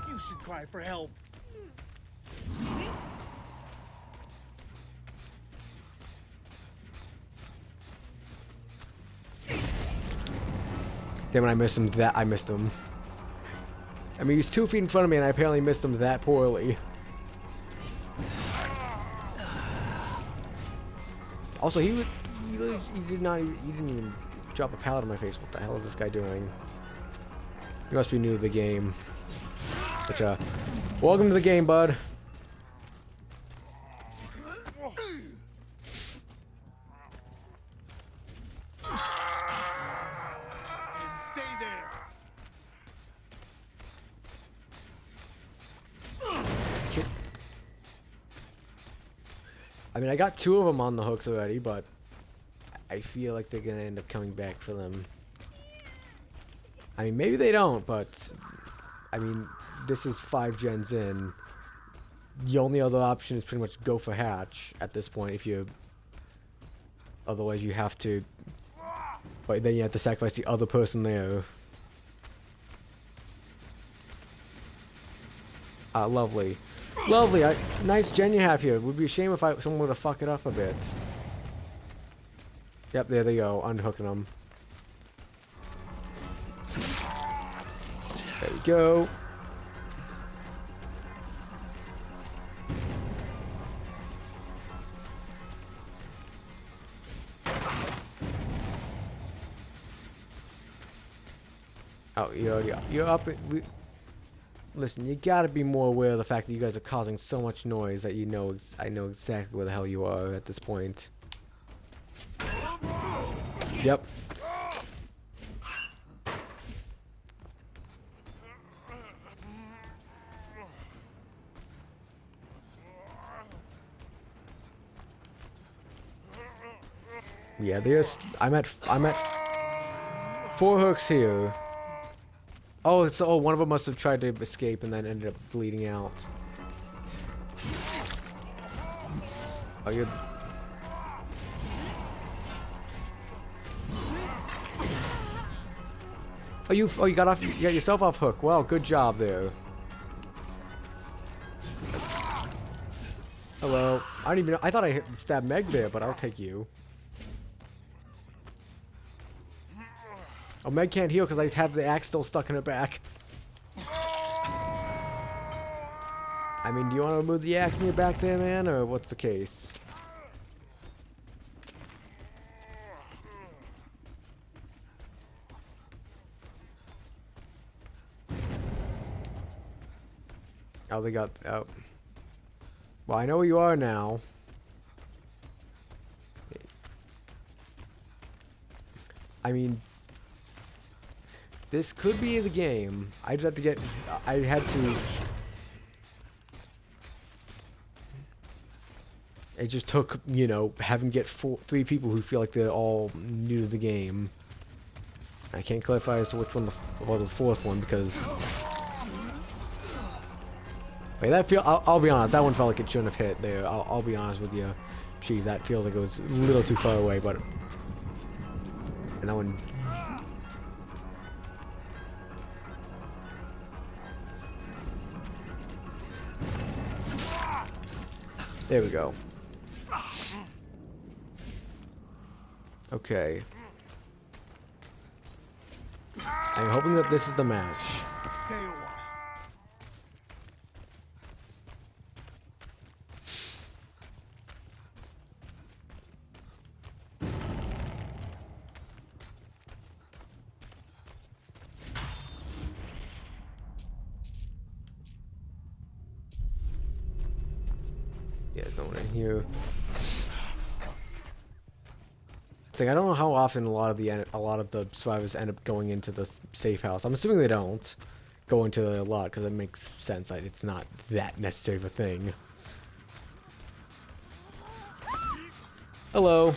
You should cry for help. Damn it, I missed him. I missed him. I mean, he was 2 feet in front of me, and I apparently missed him that poorly. Also, he didn't even drop a pallet in my face. What the hell is this guy doing? He must be new to the game. But welcome to the game, bud. And stay there. I mean, I got 2 of them on the hooks already, but I feel like they're gonna end up coming back for them. I mean, maybe they don't, but I mean, this is 5 gens in. The only other option is pretty much go for hatch at this point. If you, otherwise you have to, but then you have to sacrifice the other person there. Lovely. Lovely. Nice gen you have here. It would be a shame if someone were to fuck it up a bit. Yep, there they go. Unhooking them. There we go. Oh, you're up. Listen, you gotta be more aware of the fact that you guys are causing so much noise that you know. I know exactly where the hell you are at this point. Yep. Yeah, I'm at 4 hooks here. Oh, so one of them must have tried to escape and then ended up bleeding out. Oh, you're... Oh, you got yourself off hook. Well, good job there. Hello. I don't even know. I thought I stabbed Meg there, but I'll take you. Oh, Meg can't heal because I have the axe still stuck in her back. I mean, do you want to remove the axe in your back there, man, or what's the case? Oh, they got... Oh. Well, I know where you are now. I mean... This could be the game. I just had to get... I had to... It just took, you know, having get 3 people who feel like they're all new to the game. I can't clarify as to which one the 4th one, because... Wait, that I'll be honest, that one felt like it shouldn't have hit there. I'll be honest with you, Chief. That feels like it was a little too far away, but... And that one... There we go. Okay. I'm hoping that this is the match. Stay a while. Yeah, there's no one in here. It's like I don't know how often a lot of the survivors end up going into the safe house. I'm assuming they don't go into it a lot because it makes sense. Like, it's not that necessary of a thing. Hello.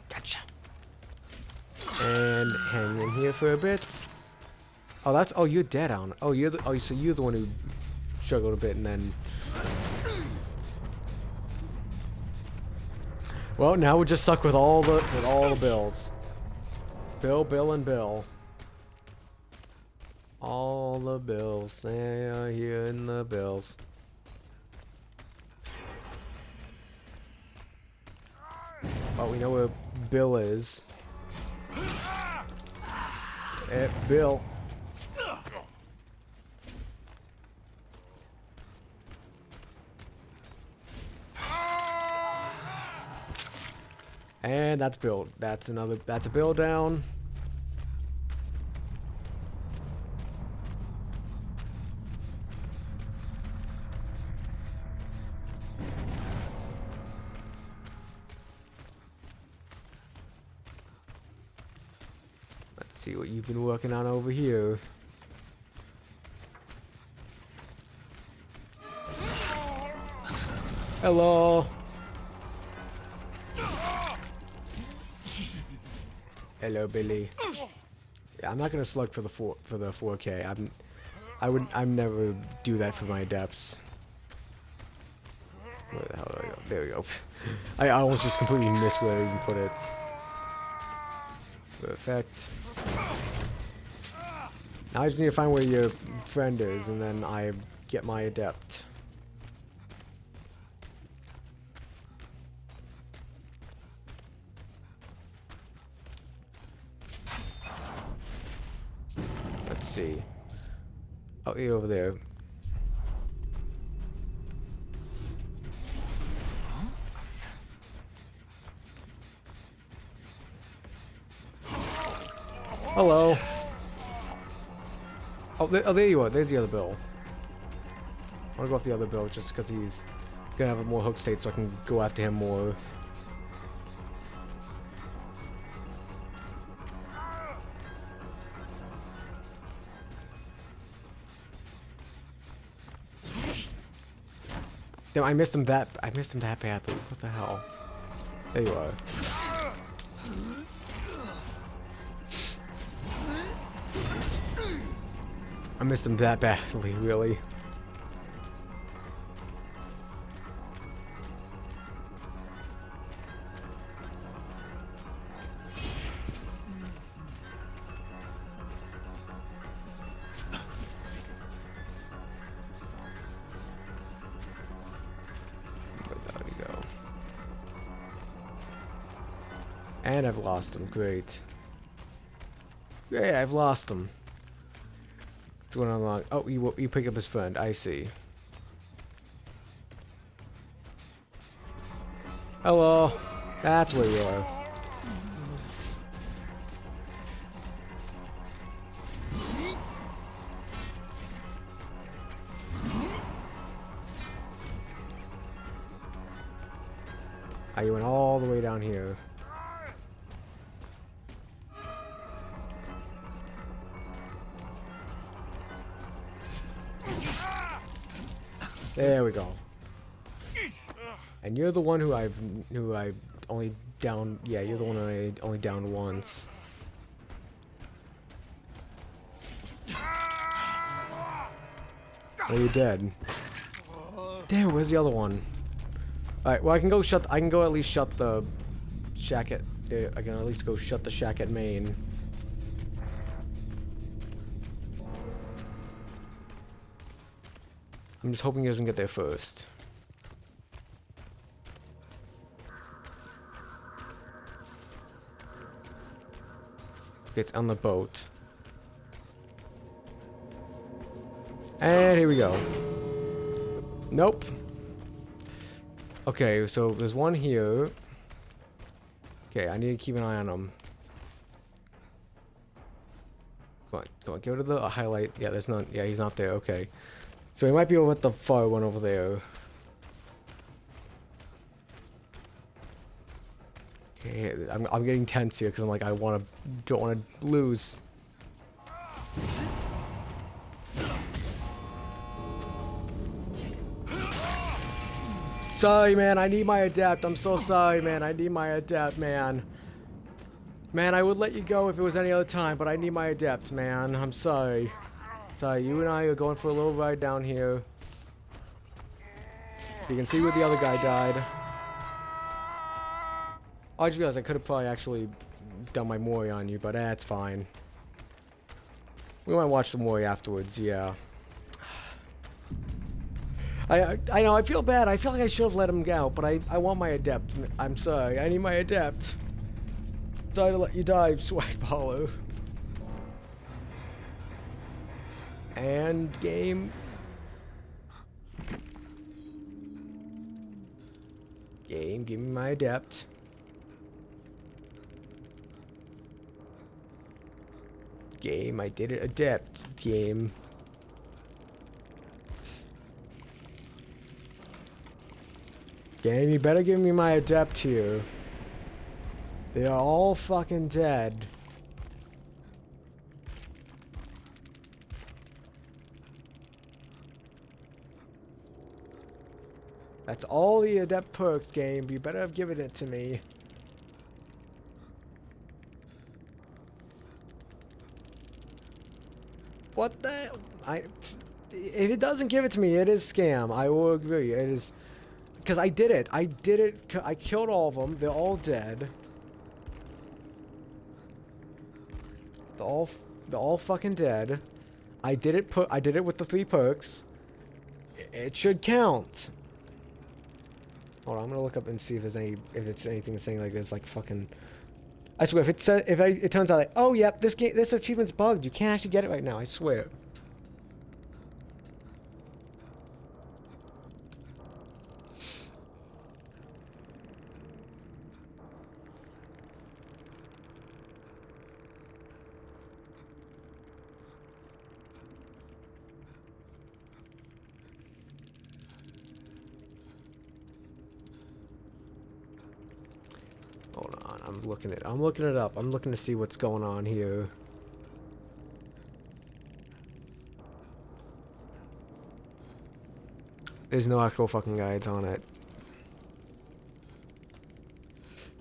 Gotcha. here for a bit. Oh, that's... Oh, you're dead on. Oh, you're the... Oh, so you're the one who struggled a bit and then... Well, now we're just stuck with all the bills. Bill, and Bill. All the bills. They are here in the bills. Oh, we know where Bill is. Bill. And that's Bill. That's a Bill down. Let's see what you've been working on over here. Hello. Hello, Billy. Yeah, I'm not gonna slug for the 4K. I'm never do that for my adepts. Where the hell do I go? There we go. I almost just completely missed where I even put it. Perfect. Now I just need to find where your friend is, and then I get my adept. Let's see. Oh, you're over there. Hello. Oh, there you are. There's the other Bill. I want to go off the other Bill just because he's gonna have a more hook state, so I can go after him more. Damn, I missed him that badly. What the hell? There you are. I missed him that badly, really. There we go. And I've lost him. Great. Yeah, I've lost him. What's going on along? Oh, you pick up his friend. I see. Hello. That's where you are. You went all the way down here. There we go. And you're the one who I've only downed. Yeah, you're the one I only downed once. Oh, you're dead. Damn, where's the other one? All right, well I can go at least shut the shack at. I can at least go shut the shack at main. I'm just hoping he doesn't get there first. Okay, it's on the boat. And here we go. Nope. Okay, so there's one here. Okay, I need to keep an eye on him. Come on, go to the highlight. Yeah, there's none. Yeah, he's not there. Okay. So he might be over at the far one over there. Okay, I'm getting tense here because I'm like don't want to lose. Sorry, man. I need my adept. I'm so sorry, man. I need my adept, man. Man, I would let you go if it was any other time, but I need my Adept, man. I'm sorry. Sorry, you and I are going for a little ride down here. You can see where the other guy died. I just realized I could have probably actually done my Mori on you, but that's fine. We might watch the Mori afterwards, yeah. I know, I feel bad. I feel like I should have let him go, but I want my Adept. I'm sorry. I need my Adept. Sorry to let you die, Swag Hollow. And game. Game, give me my Adept. Game, I did it. Adept. Game. Game, you better give me my Adept here. They are all fucking dead. That's all the Adept perks, game. You better have given it to me. What the? If it doesn't give it to me, it is scam. I will agree. It is. Because I did it. I did it. I killed all of them. They're all dead. They're all fucking dead. I did it. I did it with the 3 perks. It should count. Hold on, I'm gonna look up and see if there's if it's anything saying like this, like fucking. I swear, if it says, it turns out like, oh yep, this achievement's bugged. You can't actually get it right now. I swear. Hold on, I'm looking it up. I'm looking to see what's going on here. There's no actual fucking guides on it.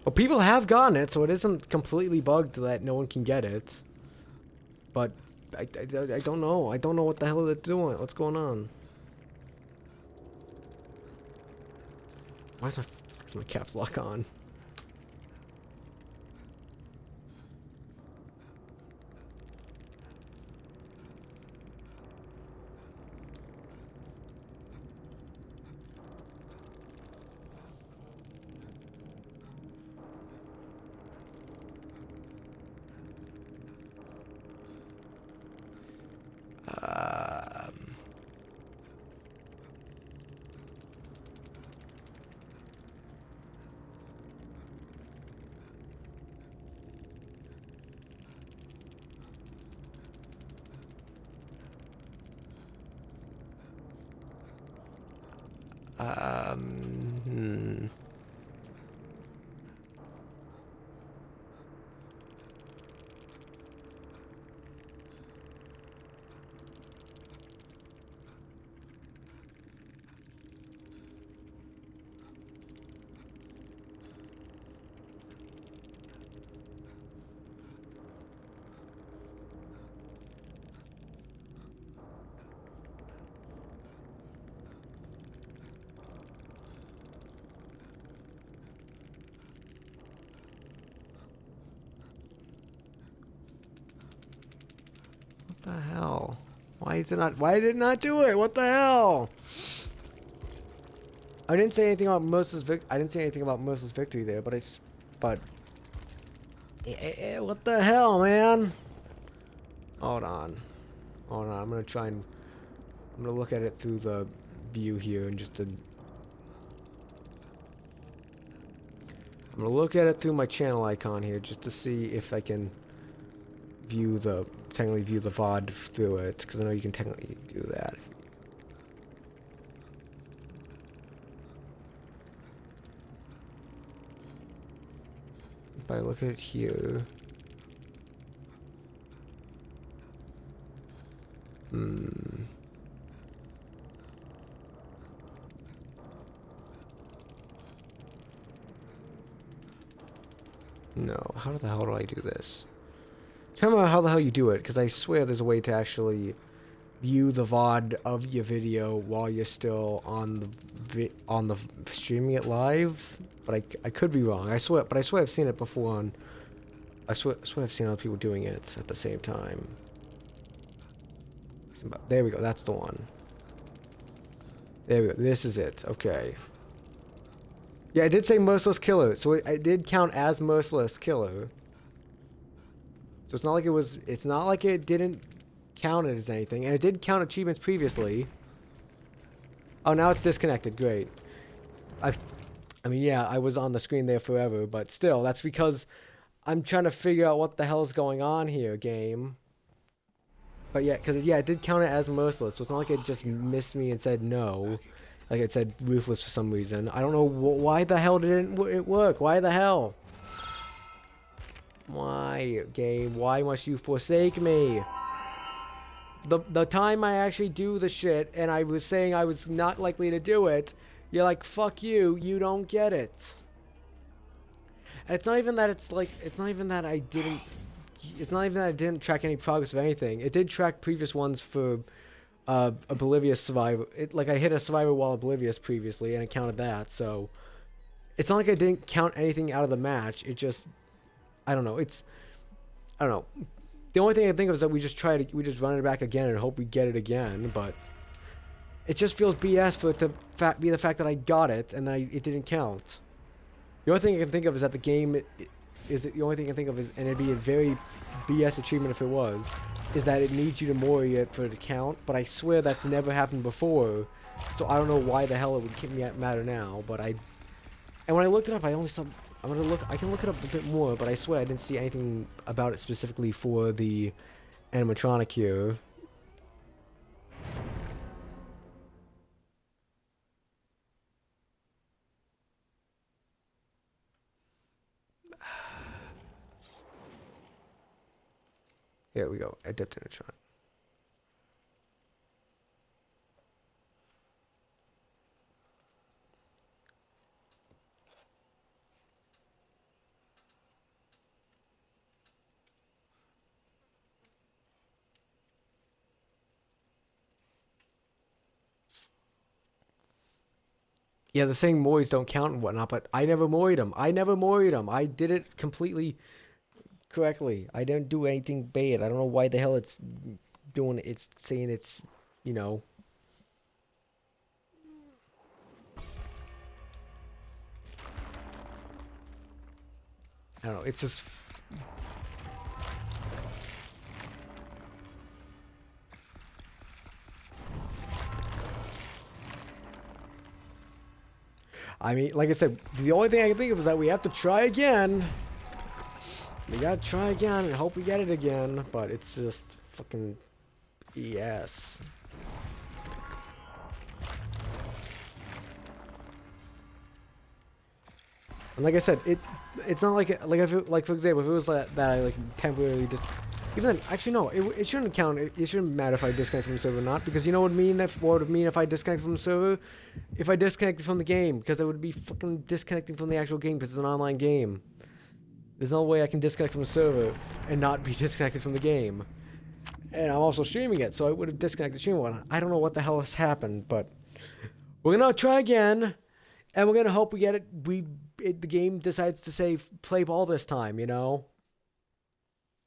Well, people have gotten it, so it isn't completely bugged that no one can get it. But I don't know. I don't know what the hell they're doing. What's going on? Why is my caps lock on? Hmm. What the hell? Why is it not? Why did it not do it? What the hell? I didn't say anything about Merciless victory there, but what the hell, man? Hold on. I'm gonna look at it through the view here and I'm gonna look at it through my channel icon here just to see if I can technically view the VOD through it, because I know you can technically do that. If I look at it here. No. How the hell do I do this? Tell me how the hell you do it, because I swear there's a way to actually view the VOD of your video while you're still on the streaming it live. But I could be wrong. I swear I've seen it before on. I swear I've seen other people doing it at the same time. There we go. That's the one. There we go. This is it. Okay. Yeah, it did say merciless killer, so it did count as merciless killer. So it's not like it was. It's not like it didn't count it as anything, and it did count achievements previously. Oh, now it's disconnected. Great. I mean, yeah, I was on the screen there forever, but still, that's because I'm trying to figure out what the hell's going on here, game. But yeah, because yeah, it did count it as merciless, so it's not like it just missed me and said no. Like it said ruthless for some reason. I don't know why the hell didn't it work? Why the hell? Why, game? Why must you forsake me? The time I actually do the shit, and I was saying I was not likely to do it, you're like, fuck you, you don't get it. And it's not even that it's not even that I didn't track any progress of anything. It did track previous ones for Oblivious Survivor. Like I hit a Survivor while Oblivious previously, and it counted that. So it's not like I didn't count anything out of the match. It just, I don't know. I don't know. The only thing I think of is that we just run it back again and hope we get it again. But it just feels BS for it to be the fact that I got it and then it didn't count. The only thing I can think of is that the game the only thing I can think of is, and it'd be a very BS achievement if it was, is that it needs you to mori it for it to count. But I swear that's never happened before, so I don't know why the hell it would matter now. But and when I looked it up, I only saw. I can look it up a bit more, but I swear I didn't see anything about it specifically for the animatronic here. Here we go. Adept animatronic. Yeah, the saying mois don't count and whatnot, but I never moried them. I did it completely correctly. I didn't do anything bad. I don't know why the hell it's doing. It's saying it's, you know. I don't know. It's just. I mean, like I said, the only thing I can think of is that we have to try again. We gotta try again and hope we get it again, but it's just fucking ES. And like I said, it's not like for example, if it was like that I like temporarily just. Even then, actually no, it shouldn't count. It shouldn't matter if I disconnect from the server or not, because you know what would mean if I disconnected from the server? If I disconnected from the game, because I would be fucking disconnecting from the actual game, because it's an online game. There's no way I can disconnect from the server and not be disconnected from the game. And I'm also streaming it, so I would have disconnected the stream. I don't know what the hell has happened, but we're gonna try again, and we're gonna hope we get it. The game decides to say play ball this time, you know.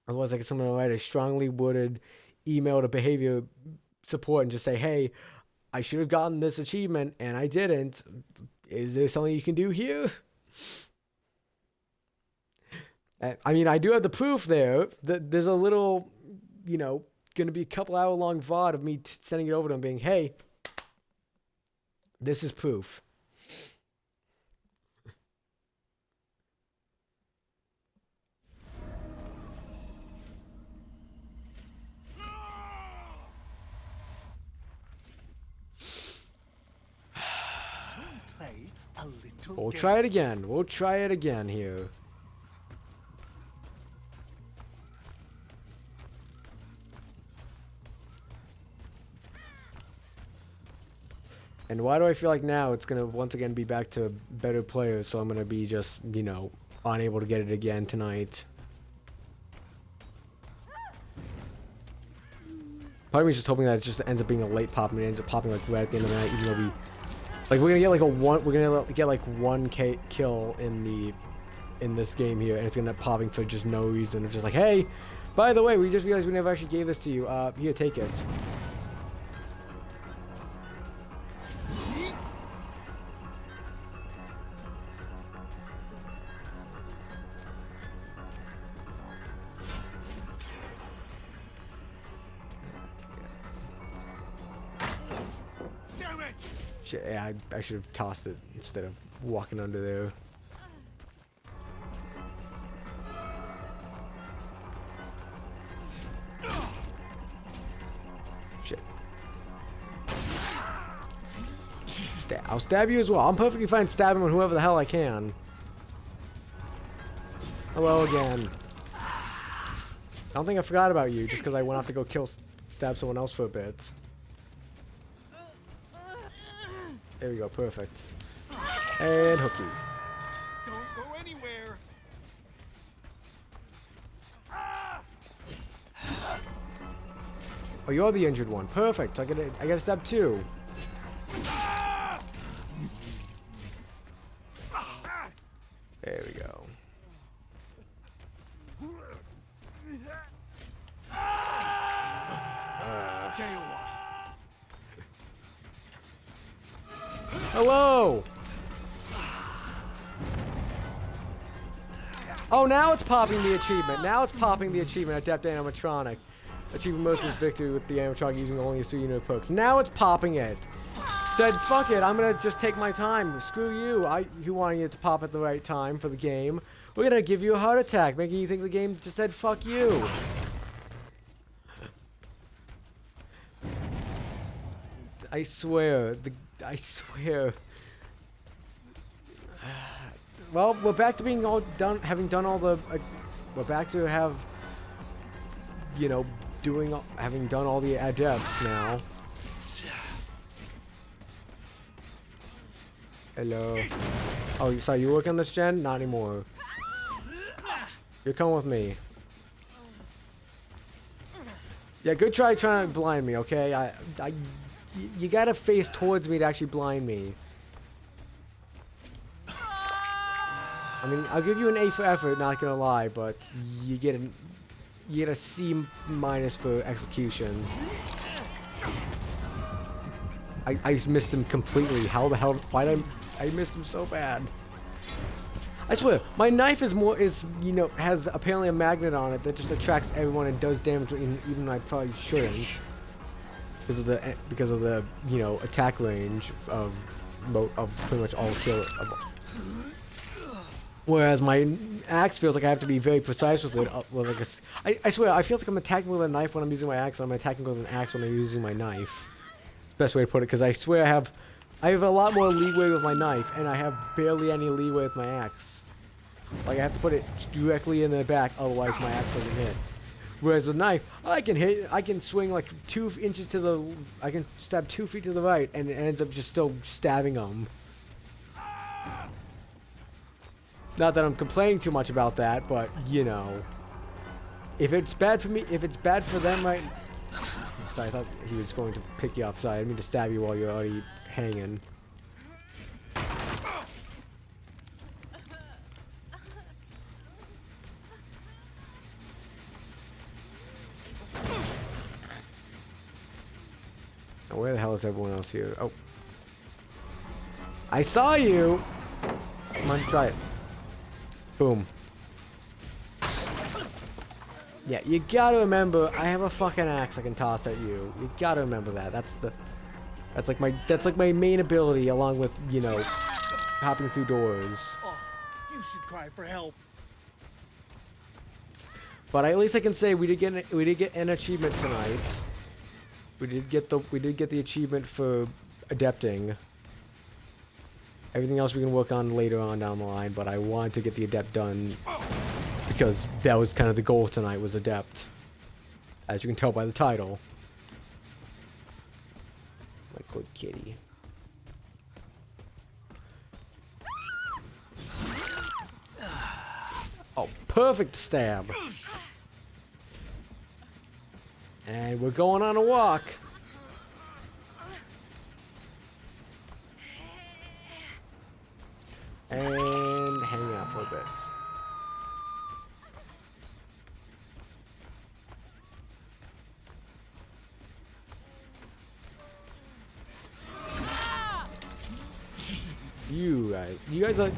Otherwise, I get someone to write a strongly worded email to behavior support and just say, hey, I should have gotten this achievement and I didn't. Is there something you can do here? I mean, I do have the proof there. There's a little, you know, going to be a couple hour long VOD of me sending it over to him being, hey, this is proof. We'll try it again. We'll try it again here. And why do I feel like now it's going to once again be back to better players, so I'm going to be just, you know, unable to get it again tonight. Part of me is just hoping that it just ends up being a late pop and it ends up popping like right at the end of the night, even though we're gonna get like one kill in this game here, and it's gonna end up popping for just no reason. It's just like, hey, by the way, we just realized we never actually gave this to you. Here, take it. Shit, yeah, I should have tossed it instead of walking under there. Shit. I'll stab you as well. I'm perfectly fine stabbing with whoever the hell I can. Hello again. I don't think I forgot about you just because I went off to go stab someone else for a bit. There we go, perfect. And hooky. Don't go anywhere. Oh, you're the injured one. Perfect. I gotta stab two. There we go. Stay a while. Hello! Oh, now it's popping the achievement. Now it's popping the achievement, Adept Animatronic. Achieving merciless victory with the animatronic using only his 2 unit perks. Now it's popping it. Said, fuck it, I'm gonna just take my time. Screw you. You wanting it to pop at the right time for the game. We're gonna give you a heart attack, making you think the game just said, fuck you. I swear. I swear. Well, we're back to being all done, having done all the. We're back to having done all the adepts now. Hello. Oh, sorry, you work on this gen? Not anymore. You're coming with me. Yeah, good try trying to blind me, okay? You gotta face towards me to actually blind me. I mean, I'll give you an A for effort, not gonna lie, but you get a C minus for execution. I just missed him completely. How the hell? Why did I missed him so bad? I swear, my knife has apparently a magnet on it that just attracts everyone and does damage, even though I probably shouldn't. Because of the attack range of pretty much all kill. Whereas my axe feels like I have to be very precise with it. I swear, I feel like I'm attacking with a knife when I'm using my axe, and I'm attacking with an axe when I'm using my knife. Best way to put it, because I swear I have a lot more leeway with my knife, and I have barely any leeway with my axe. Like I have to put it directly in the back, otherwise my axe doesn't hit. Whereas with a knife, I can swing like 2 inches to the, I can stab 2 feet to the right, and it ends up just still stabbing them. Not that I'm complaining too much about that, but if it's bad for me, if it's bad for them, right? Sorry, I thought he was going to pick you up. Sorry, I didn't mean to stab you while you're already hanging. Now, where the hell is everyone else here? Oh. I saw you! Come on, try it. Boom. Yeah, you gotta remember, I have a fucking axe I can toss at you. You gotta remember that. That's like my main ability, along with, hopping through doors. Oh, you should cry for help. But at least I can say we did get an achievement tonight. We did get the achievement for adepting. Everything else we can work on later on down the line, but I wanted to get the adept done because that was kind of the goal tonight, was adept. As you can tell by the title. My good kitty. Perfect stab. And we're going on a walk. And hang out for a bit. You guys are.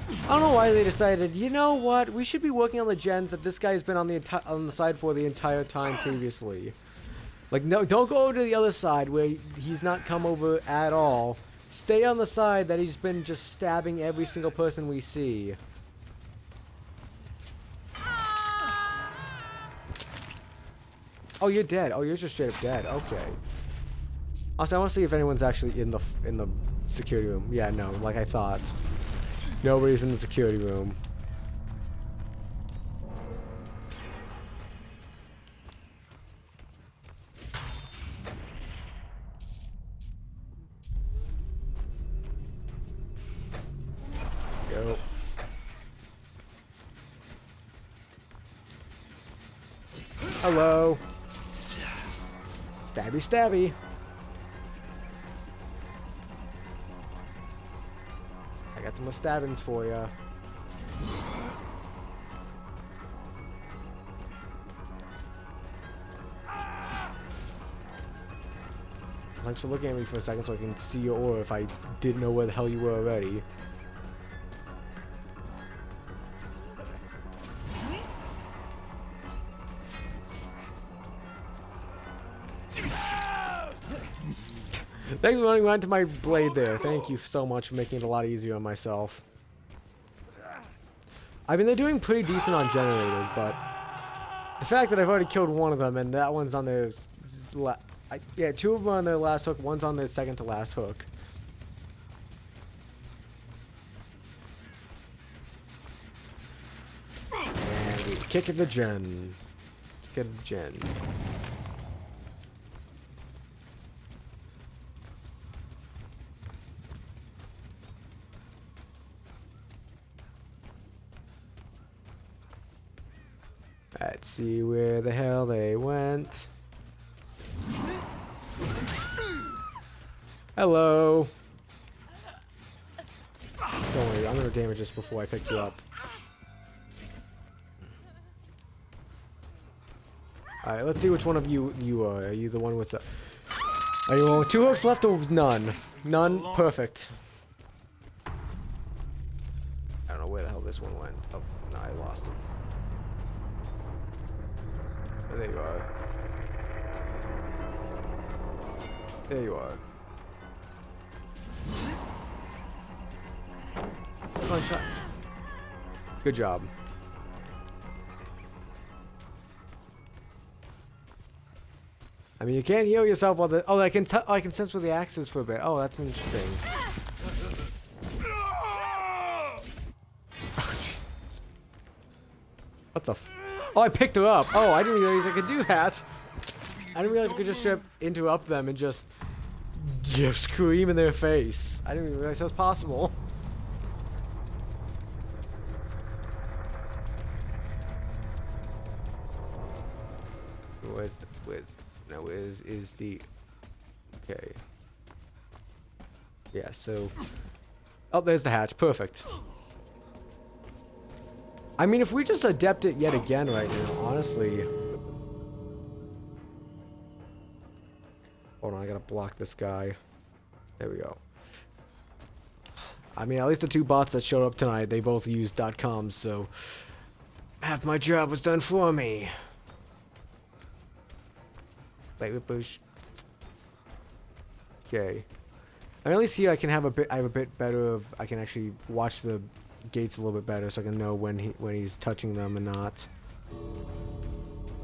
I don't know why they decided. You know what? We should be working on the gens that this guy's been on the side for the entire time previously. Like, no, don't go over to the other side where he's not come over at all. Stay on the side that he's been just stabbing every single person we see. Oh, you're dead. Oh, you're just straight up dead. Okay. Also, I want to see if anyone's actually in the security room. Yeah, no, like I thought. Nobody's in the security room. Go. Hello. Stabby, stabby. I got some more stabbings for ya. Thanks for looking at me for a second so I can see your aura if I didn't know where the hell you were already. Thanks for running right into my blade there. Thank you so much for making it a lot easier on myself. I mean, they're doing pretty decent on generators, but the fact that I've already killed one of them and that one's on their... yeah, two of them are on their last hook, one's on their second to last hook. And we kick at the gen. Kick at the gen. Let's see where the hell they went. Hello. Don't worry, I'm gonna damage this before I pick you up. Alright, let's see which one of you are. Are you the one with the... Are you with 2 hooks left or none? None? Perfect. I don't know where the hell this one went. Oh, no, I lost him. Oh, there you are. There you are. Come on, shot. Good job. I mean, you can't heal yourself while the... Oh, I can sense where the axe is for a bit. Oh, that's interesting. What the f... Oh, I picked her up. Oh, I didn't realize I could do that. I didn't realize I could just straight interrupt them and just scream in their face. I didn't even realize that was possible. Where's the... Okay. Yeah, so... Oh, there's the hatch. Perfect. I mean, if we just adept it yet again right now, honestly... Hold on, I gotta block this guy. There we go. I mean, at least the 2 bots that showed up tonight, they both used .coms, so... Half my job was done for me. Baby push. Okay. I at least here I can have a bit. I have a bit better of. I can actually watch the gates a little bit better, so I can know when he's touching them and not.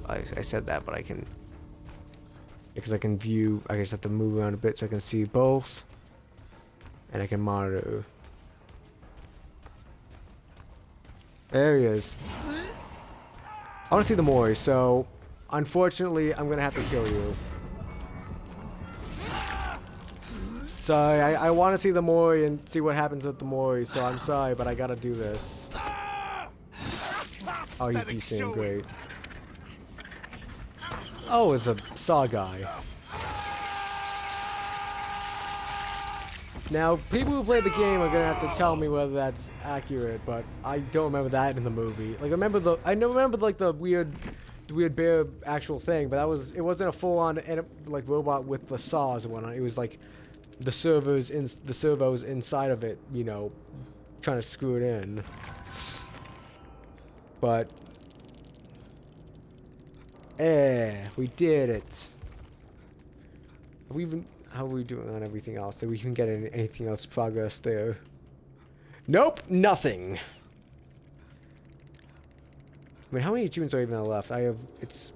I said that, but I can. Because I can view. I just have to move around a bit so I can see both, and I can monitor. There he is. I want to see the Mori, so. Unfortunately, I'm gonna have to kill you. Sorry, I want to see the Mori and see what happens with the Mori, so I'm sorry, but I gotta do this. Oh, he's Pathetic decent, showing. great. Oh, it's a Saw guy. Now, people who play the game are gonna have to tell me whether that's accurate, but I don't remember that in the movie. Like, I never remember like the weird bear actual thing, but it wasn't a full-on like robot with the saws and whatnot. It was like the servos inside of it, you know, trying to screw it in. But we did it. How are we doing on everything else? Did we even get anything else progress there? Nope, nothing. I mean, how many achievements are even left? It's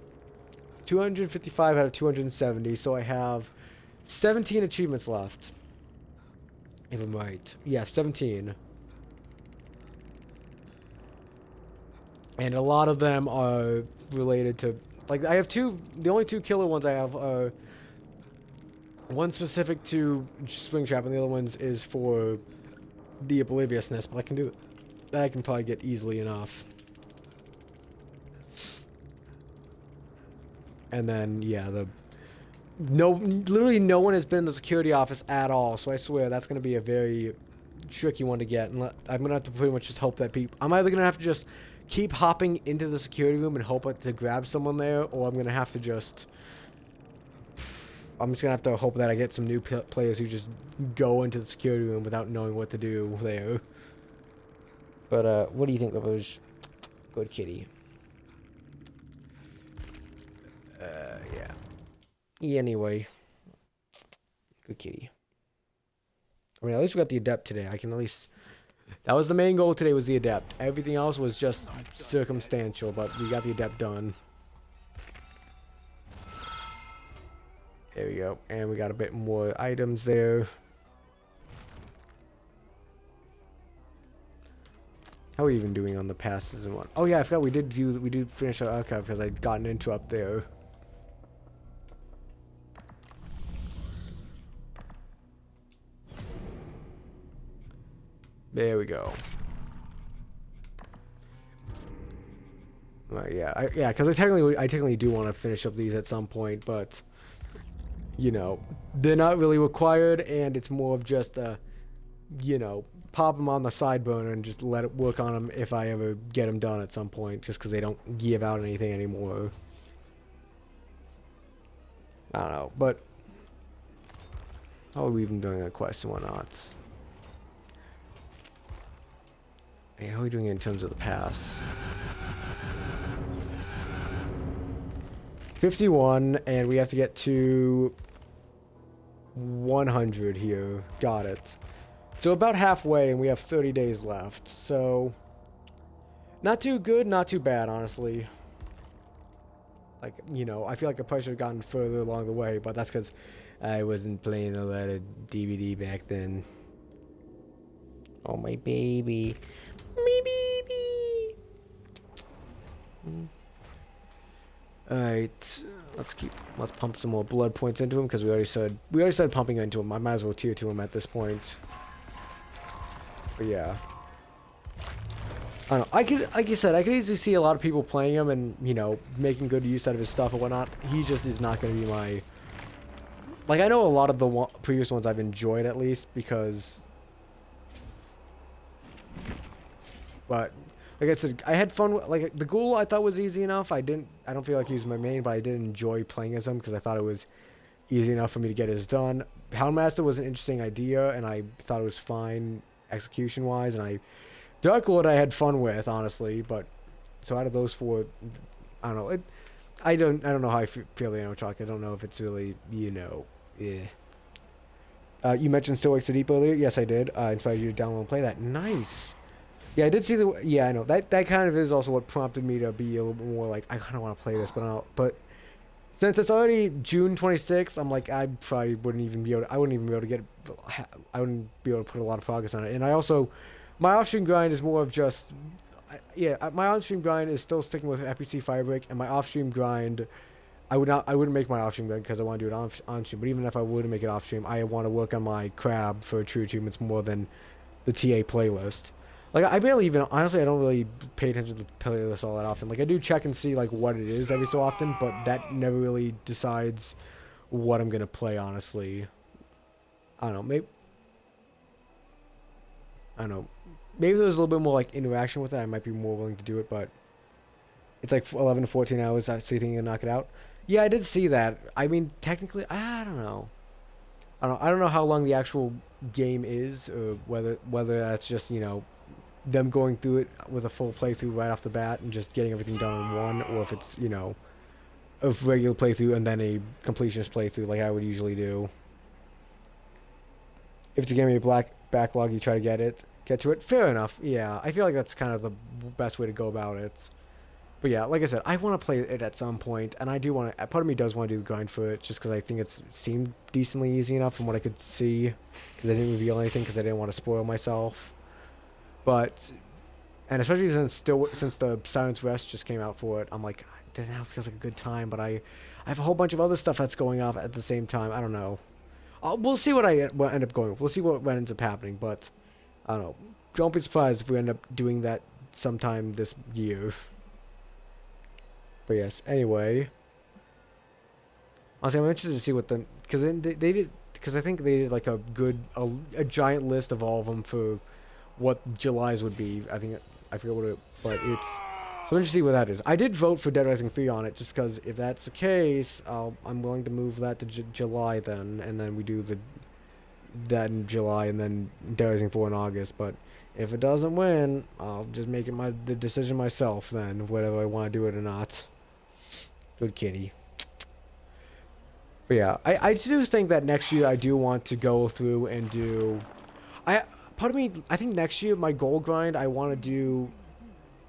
255 out of 270, so I have 17 achievements left. If I'm right. Yeah, 17. And a lot of them are related to, like, I have the only two killer ones I have are one specific to Springtrap, and the other ones is for the obliviousness, but I can do that. I can probably get easily enough. And then, yeah, literally no one has been in the security office at all, so I swear that's going to be a very tricky one to get. And I'm going to have to pretty much just hope that I'm either going to have to just keep hopping into the security room and hope to grab someone there, or I'm going to have to just hope that I get some new players who just go into the security room without knowing what to do there. But, what do you think of those? Good kitty. Yeah. Anyway. Good kitty. I mean, at least we got the Adept today. I can at least... That was the main goal today, was the Adept. Everything else was just circumstantial, but we got the Adept done. There we go. And we got a bit more items there. How are we even doing on the passes and what? Oh yeah, I forgot we did finish our archive because I'd gotten into up there. There we go. Yeah, because I technically do want to finish up these at some point, but you know, they're not really required, and it's more of just you know, pop them on the side burner and just let it work on them if I ever get them done at some point, just because they don't give out anything anymore. I don't know, but how are we even doing a quest and whatnot? Hey, how are we doing in terms of the pass? 51, and we have to get to 100 here. Got it. So about halfway, and we have 30 days left. So not too good, not too bad, honestly. Like, you know, I feel like I probably should have gotten further along the way, but that's because I wasn't playing a lot of DBD back then. Oh, my baby. My baby. Alright, let's pump some more blood points into him, because we already started pumping into him. I might as well tier 2 him at this point. But yeah, I don't know. Like you said, I could easily see a lot of people playing him and, you know, making good use out of his stuff and whatnot. He just is not going to be my... Like, I know a lot of the previous ones I've enjoyed, at least, because... But, like I said, I had fun with, like, the Ghoul I thought was easy enough. I don't feel like he was my main, but I did enjoy playing as him because I thought it was easy enough for me to get his done. Houndmaster was an interesting idea, and I thought it was fine execution-wise, and Dark Lord I had fun with, honestly, but, so out of those four, I don't know, I don't know how I feel the Animatronic. I don't know if it's really, you know, you mentioned Stoic Deep earlier. Yes, I did. Inspired you to download and play that. Nice. Yeah, I did see yeah, I know. That kind of is also what prompted me to be a little bit more like, I kind of want to play this, but since it's already June 26th, I'm like, I probably wouldn't even be able to, I wouldn't be able to put a lot of progress on it. And I also, my off-stream grind is more of just, yeah, my on-stream grind is still sticking with FPC Firebreak, and my off-stream grind, I wouldn't make my off-stream grind because I want to do it on-stream, but even if I were to make it off-stream, I want to work on my crab for true achievements more than the TA playlist. Like, I barely even, honestly, I don't really pay attention to the playlist all that often. Like, I do check and see, like, what it is every so often, but that never really decides what I'm gonna play, honestly. I don't know, maybe, I don't know. Maybe there's a little bit more, like, interaction with it, I might be more willing to do it, but it's like 11 to 14 hours, so you think you can knock it out? Yeah, I did see that. I mean, technically, I don't know. I don't know how long the actual game is, or whether that's just, you know, them going through it with a full playthrough right off the bat and just getting everything done in one, or if it's, you know, a regular playthrough and then a completionist playthrough like I would usually do. If it's a game of black backlog, you try to get to it. Fair enough. Yeah, I feel like that's kind of the best way to go about it. But yeah, like I said, I want to play it at some point, and I do want to. Part of me does want to do the grind for it, just because I think it seemed decently easy enough from what I could see, because I didn't reveal anything, because I didn't want to spoil myself. But, and especially since the Silence Rest just came out for it, I'm like, this now feels like a good time. But I have a whole bunch of other stuff that's going off at the same time. I don't know. We'll see what end up going. We'll see what ends up happening. But I don't know. Don't be surprised if we end up doing that sometime this year. But yes, anyway. Honestly, I'm interested to see what because they did, because I think they did like a giant list of all of them for what July's would be. I forget what it, but it's, so I'm interested to see what that is. I did vote for Dead Rising 3 on it, just because if that's the case, I'm willing to move that to July then, and then we do that in July, and then Dead Rising 4 in August. But if it doesn't win, I'll just make it the decision myself then, whether I want to do it or not. Good kitty. But yeah, I do think that next year I do want to go through and do... Part of me, I think next year my goal grind, I want to do...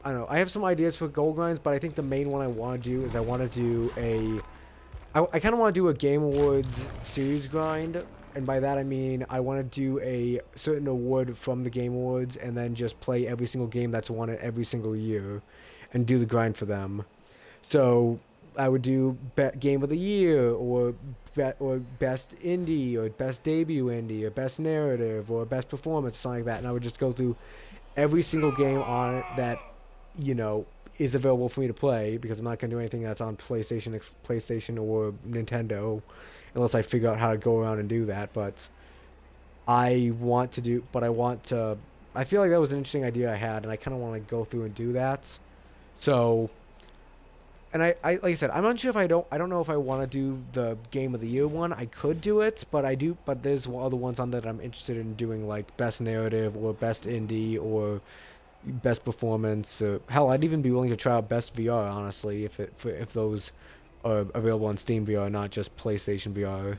I don't know, I have some ideas for goal grinds, but I think the main one I want to do is I want to do I kind of want to do a Game Awards series grind, and by that I mean I want to do a certain award from the Game Awards and then just play every single game that's won it every single year and do the grind for them. So I would do Game of the Year, or Best Indie, or Best Debut Indie, or Best Narrative, or Best Performance, something like that. And I would just go through every single game on it that, you know, is available for me to play, because I'm not going to do anything that's on PlayStation or Nintendo, unless I figure out how to go around and do that. But I feel like that was an interesting idea I had, and I kind of want to go through and do that. So... And I like I said, I'm not sure if I don't know if I want to do the Game of the Year one. I could do it, but there's other ones on that I'm interested in doing, like Best Narrative, or Best Indie, or Best Performance. Hell, I'd even be willing to try out Best VR, honestly, if those are available on Steam VR, not just PlayStation VR.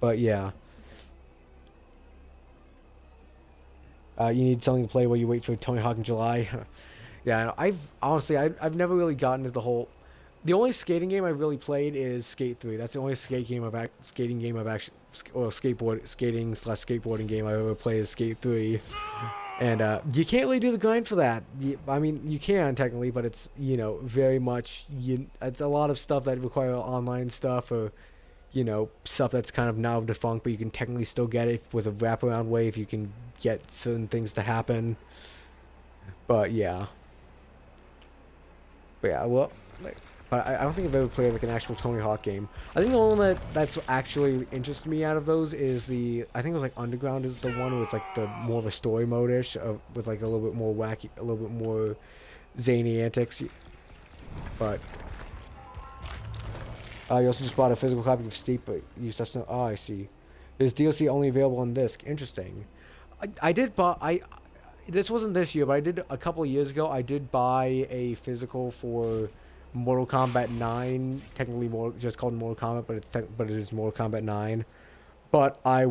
But yeah. You need something to play while you wait for Tony Hawk in July. Yeah, I've never really gotten into the whole... The only skating game I've really played is Skate 3. That's the only skating game I've actually... Or skateboarding game I've ever played is Skate 3. And you can't really do the grind for that. I mean, you can technically, but it's, you know, very much... It's a lot of stuff that require online stuff, or, you know, stuff that's kind of now defunct, but you can technically still get it with a wraparound way if you can get certain things to happen. But yeah. But yeah, well, but I don't think I've ever played like an actual Tony Hawk game. I think the only one that's actually interested me out of those is I think it was like Underground is the one where it's like the more of a story mode-ish, with like a little bit more wacky, a little bit more zany antics. But you also just bought a physical copy of Steep, but you just know. Oh, I see. There's DLC only available on disc. Interesting. I did buy. This wasn't this year, but I did a couple of years ago. I did buy a physical for Mortal Kombat 9. Technically, just called Mortal Kombat, but it is Mortal Kombat 9. But I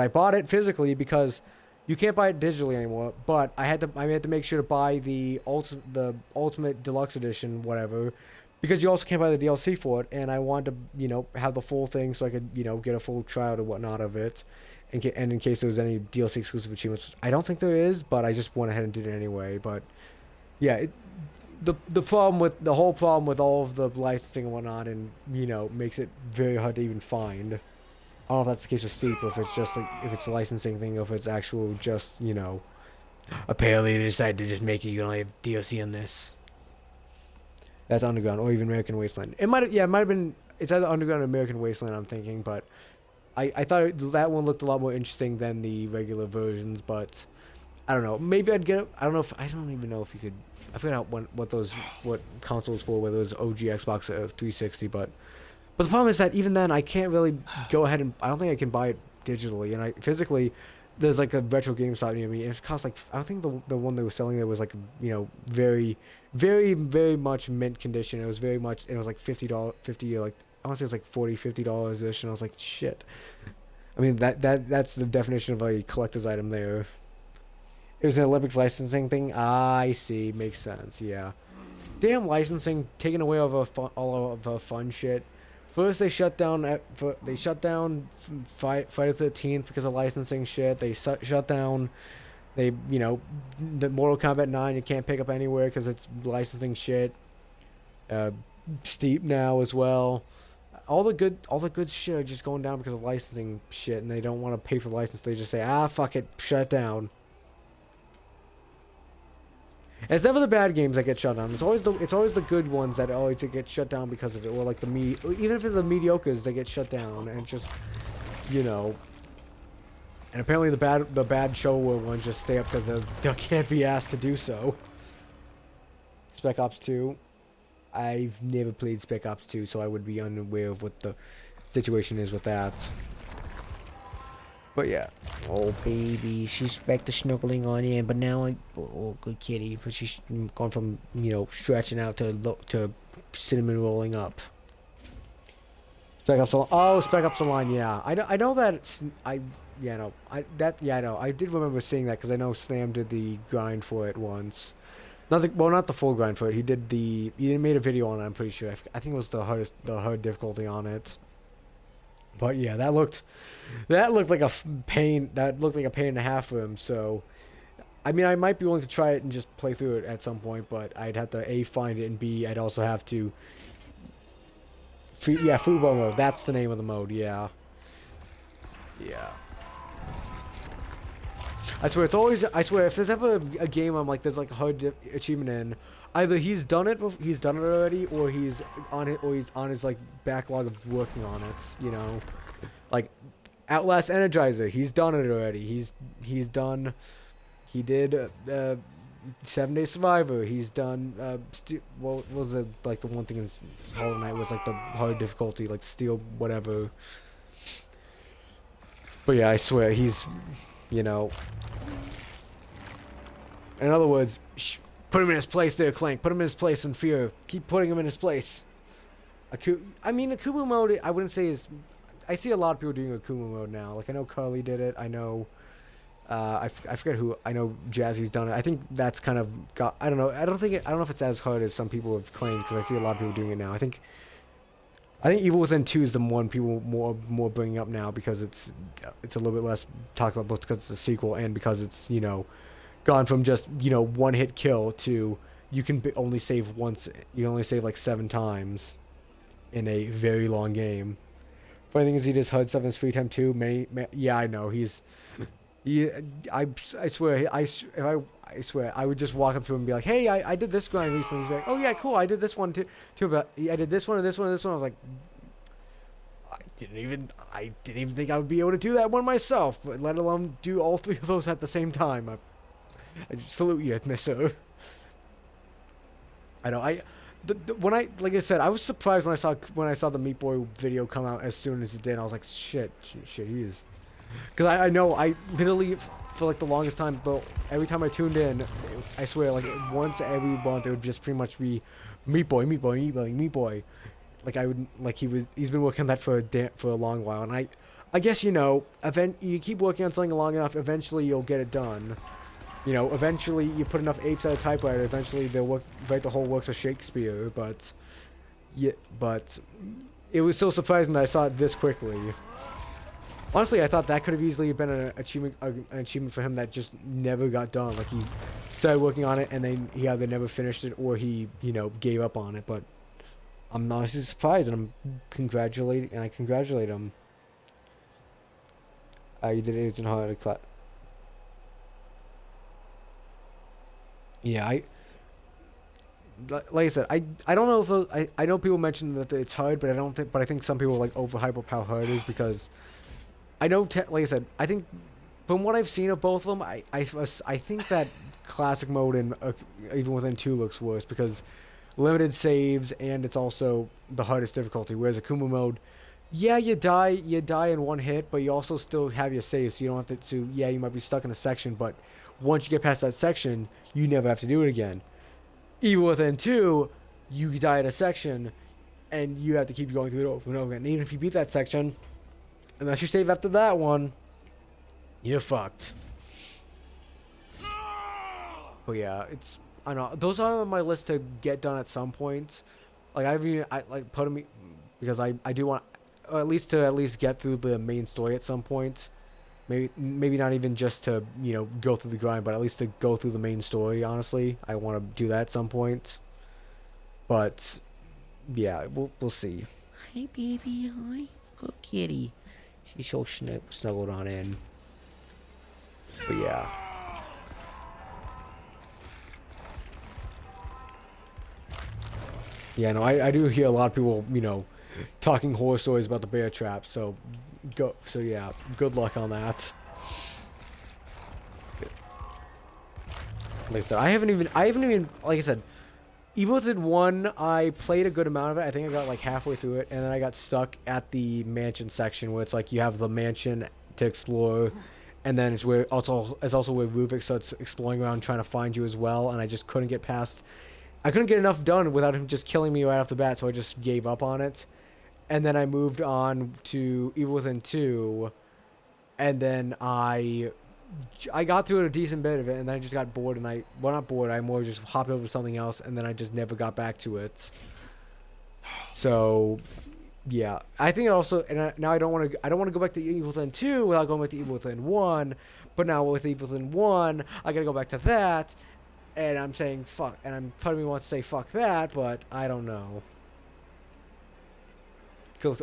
bought it physically because you can't buy it digitally anymore. But I had to make sure to buy the Ultimate Deluxe Edition, whatever, because you also can't buy the DLC for it. And I wanted to, you know, have the full thing so I could, you know, get a full trial or whatnot of it. And in case there was any DLC exclusive achievements, I don't think there is, but I just went ahead and did it anyway. But yeah, the whole problem with all of the licensing and whatnot, and, you know, makes it very hard to even find. I don't know if that's the case with Steep, or if it's just like, if it's a licensing thing, or if it's actual just, you know, Apparently, they decided to just make it. You can only have DLC in this. That's Underground or even American Wasteland. It might, yeah, it might have been. It's either Underground or American Wasteland. I'm thinking, but I thought that one looked a lot more interesting than the regular versions. But I don't know. Maybe I'd get. I don't know if I don't even know if you could. I forgot what consoles for, whether it was OG Xbox or 360. But the problem is that even then I can't really go ahead and I don't think I can buy it digitally, and I physically. There's like a retro GameStop near me, and it costs like I don't think the one they were selling there was like very, very, very much mint condition. It was very much it was like $50 like I want to say it was like $40-$50 ish, and I was like shit. I mean that's the definition of a collector's item there. It was an Olympics licensing thing. I see, makes sense. Yeah, damn licensing taking away all of our fun shit. First, they shut down. Friday the 13th because of licensing shit. They shut down. The Mortal Kombat 9 you can't pick up anywhere because it's licensing shit. Steep now as well. All the good shit are just going down because of licensing shit, and they don't want to pay for the license. They just say, fuck it, shut it down. It's never the bad games that get shut down. It's always the good ones that always get shut down because of it, or like even if it's the mediocres, they get shut down, and just, And apparently the bad show ones just stay up because they can't be asked to do so. Spec Ops 2, I've never played Spec Ops 2, so I would be unaware of what the situation is with that. But yeah. Oh baby, she's back to snuggling on in, but now good kitty. But she's gone from stretching out to cinnamon rolling up. Spec Ops the line. Yeah, I know that. I know. I did remember seeing that because I know Slam did the grind for it once. Not the full grind for it. He made a video on it. I'm pretty sure. I think it was the hard difficulty on it. But yeah, that looked like a pain. That looked like a pain and a half for him. So, I mean, I might be willing to try it and just play through it at some point. But I'd have to A, find it, and B, I'd also have to. Football mode. That's the name of the mode. Yeah. Yeah. I swear if there's ever a game I'm like there's like a hard achievement in, either he's done it already, or he's on his like backlog of working on it. Like Outlast Energizer, he's done it already. He did 7 Day Survivor. He's done what was it, like the one thing in Hollow Knight was like the hard difficulty, like Steel whatever. But yeah, I swear he's in other words, put him in his place there, Clank. Put him in his place in Fear. Keep putting him in his place. Akumu mode, I wouldn't say is. I see a lot of people doing Akumu mode now. Like I know Carly did it. I know. I forget who. I know Jazzy's done it. I think that's kind of got. I don't know. I don't know if it's as hard as some people have claimed because I see a lot of people doing it now. I think Evil Within 2 is the one people more bringing up now because it's a little bit less talked about both because it's a sequel and because it's gone from just one hit kill to you can only save once. You can only save like 7 times in a very long game. Funny thing is he does HUD stuff in his free time too. Yeah, I know I swear I would just walk up to him and be like, hey, I did this grind recently. He's like, oh yeah, cool, I did this one too. But I did this one and this one and this one. I was like, I didn't even think I would be able to do that one myself, but let alone do all 3 of those at the same time. I salute you, mister. I know. Like I said, I was surprised when I saw the Meat Boy video come out as soon as it did. I was like, shit, he is. Because I know I literally for like the longest time, every time I tuned in, I swear, like once every month, it would just pretty much be Meat Boy. Like he's been working on that for a long while, and I guess you keep working on something long enough, eventually you'll get it done. Eventually you put enough apes at a typewriter, eventually they'll write the whole works of Shakespeare. But it was so surprising that I saw it this quickly. Honestly, I thought that could have easily been an achievement for him that just never got done. Like he started working on it and then he either never finished it or he gave up on it. But I'm honestly surprised, and I congratulate him. You did it in hard class. Yeah, like I said, I don't know if I know people mention that it's hard, but I think some people like overhype up how hard it is because I know like I said, I think from what I've seen of both of them, I think that classic mode in even within 2 looks worse because limited saves and it's also the hardest difficulty. Whereas Akuma mode, yeah, you die in one hit, but you also still have your saves, so you don't have to. So yeah, you might be stuck in a section, but once you get past that section, you never have to do it again. Even within 2, you die in a section, and you have to keep going through it over and over again. And even if you beat that section, unless you save after that one, you're fucked. But yeah, I know those are on my list to get done at some point. Like I like put them because I do want or at least get through the main story at some point. Maybe not even just to go through the grind, but at least to go through the main story. Honestly, I want to do that at some point. But yeah, we'll see. Hi baby, hi, good kitty. She's so snuggled on in. But yeah. Yeah, no, I do hear a lot of people, talking horror stories about the bear trap. So, yeah, good luck on that. Good. Like I said, I haven't even, like I said, Evil Within 1, I played a good amount of it. I think I got like halfway through it, and then I got stuck at the mansion section where it's like you have the mansion to explore, and then it's also where Ruvik starts exploring around trying to find you as well, and I just couldn't get past. I couldn't get enough done without him just killing me right off the bat, so I just gave up on it. And then I moved on to Evil Within 2, and then I got through a decent bit of it, and then I just got bored, and well, not bored, I more just hopped over to something else, and then I just never got back to it. So, yeah, I think it also, and now I don't want to go back to Evil Within 2 without going back to Evil Within 1, but now with Evil Within 1, I gotta go back to that, and I'm saying fuck, and part of me wants to say fuck that, but I don't know.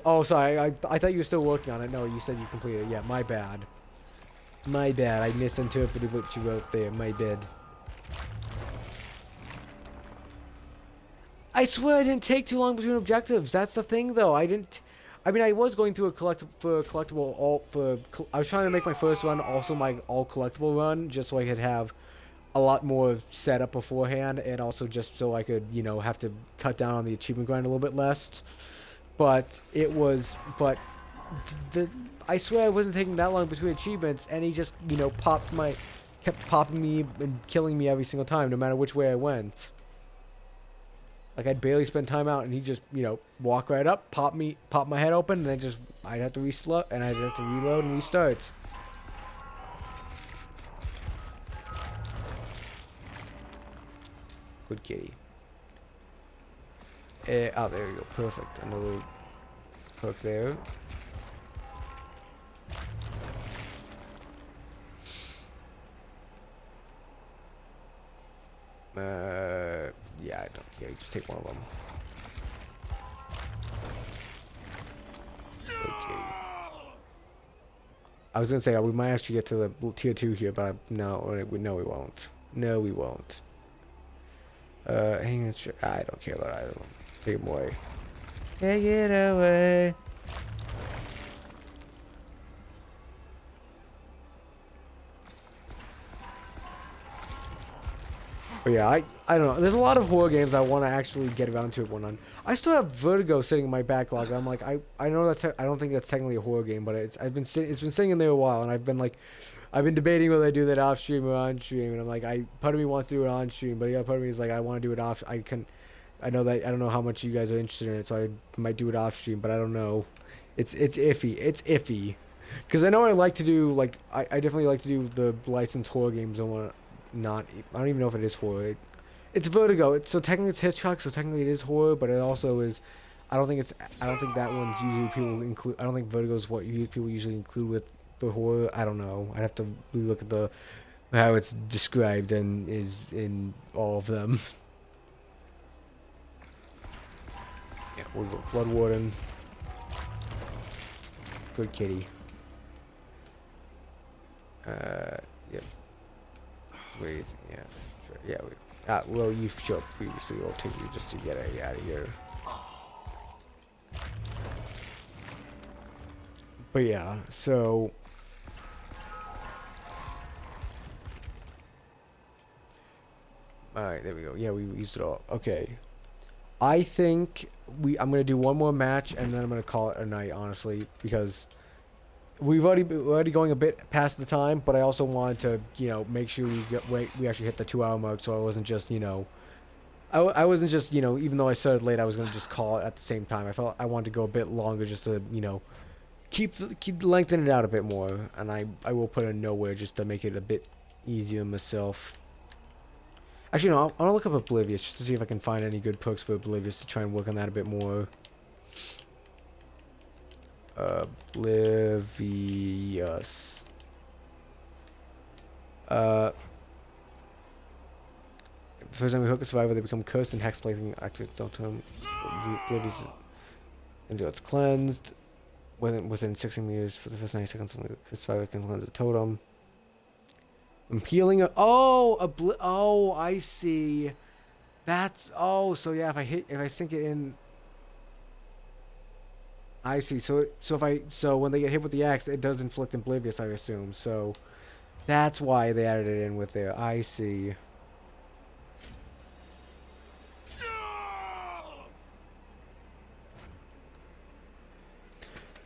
Oh, sorry, I thought you were still working on it. No, you said you completed it. Yeah, my bad. My bad. I misinterpreted what you wrote there. My bad. I swear I didn't take too long between objectives. That's the thing, though. I didn't. I mean, I was going through a collectible all for. I was trying to make my first run also my all collectible run, just so I could have a lot more set up beforehand, and also just so I could, have to cut down on the achievement grind a little bit less. But I swear I wasn't taking that long between achievements, and he just, kept popping me and killing me every single time, no matter which way I went. Like, I'd barely spend time out, and he'd just, walk right up, pop my head open, and then I'd have to reload and restart. Good kitty. Oh, there you go. Perfect. Another perk there. Yeah, I don't. Yeah, you just take one of them. Okay. I was gonna say we might actually get to the tier 2 here, but no, we won't. No, we won't. Hang on, I don't care about either of them. Take them away. Take it away. But yeah, I don't know. There's a lot of horror games I want to actually get around to one on. I still have Vertigo sitting in my backlog. I'm like, I know I don't think that's technically a horror game, but it's been sitting in there a while, and I've been debating whether I do that off stream or on stream, and I'm like, part of me wants to do it on stream, but the other part of me is like, I want to do it off. I don't know how much you guys are interested in it, so I might do it off stream, but I don't know. It's iffy. It's iffy, because I know I like to do I definitely like to do the licensed horror games. I don't even know if it is horror. It's Vertigo. So technically it's Hitchcock, so technically it is horror, but it also is. I don't think that one's usually people include. I don't think Vertigo is what people usually include with the horror. I don't know. I'd have to really look at how it's described and is in all of them. Yeah, we'll go Blood Warden. Good kitty. Yep. Wait, yeah. Yeah, well, you've showed previously. We'll take you just to get it out of here. But yeah, so... Alright, there we go. Yeah, we used it all. Okay. I think I'm going to do one more match, and then I'm going to call it a night, honestly, because... we're already going a bit past the time, but I also wanted to, you know, make sure we actually hit the 2-hour mark, so I wasn't just, you know, I wasn't just, you know, even though I started late, I was gonna just call it at the same time. I felt I wanted to go a bit longer just to, you know, keep lengthen it out a bit more, and I will put a nowhere just to make it a bit easier myself. Actually, no, I'll look up Oblivious just to see if I can find any good perks for Oblivious to try and work on that a bit more. Oblivious. First time we hook a survivor, they become cursed and hex placing activates don't term. Oblivious until it's cleansed. Within 16 meters for the first 90 seconds, the survivor can cleanse a totem. I'm healing a oh, I see. That's so yeah, if I sink it in. I see. So when they get hit with the axe, it does inflict Oblivious, I assume. So that's why they added it in with there. I see.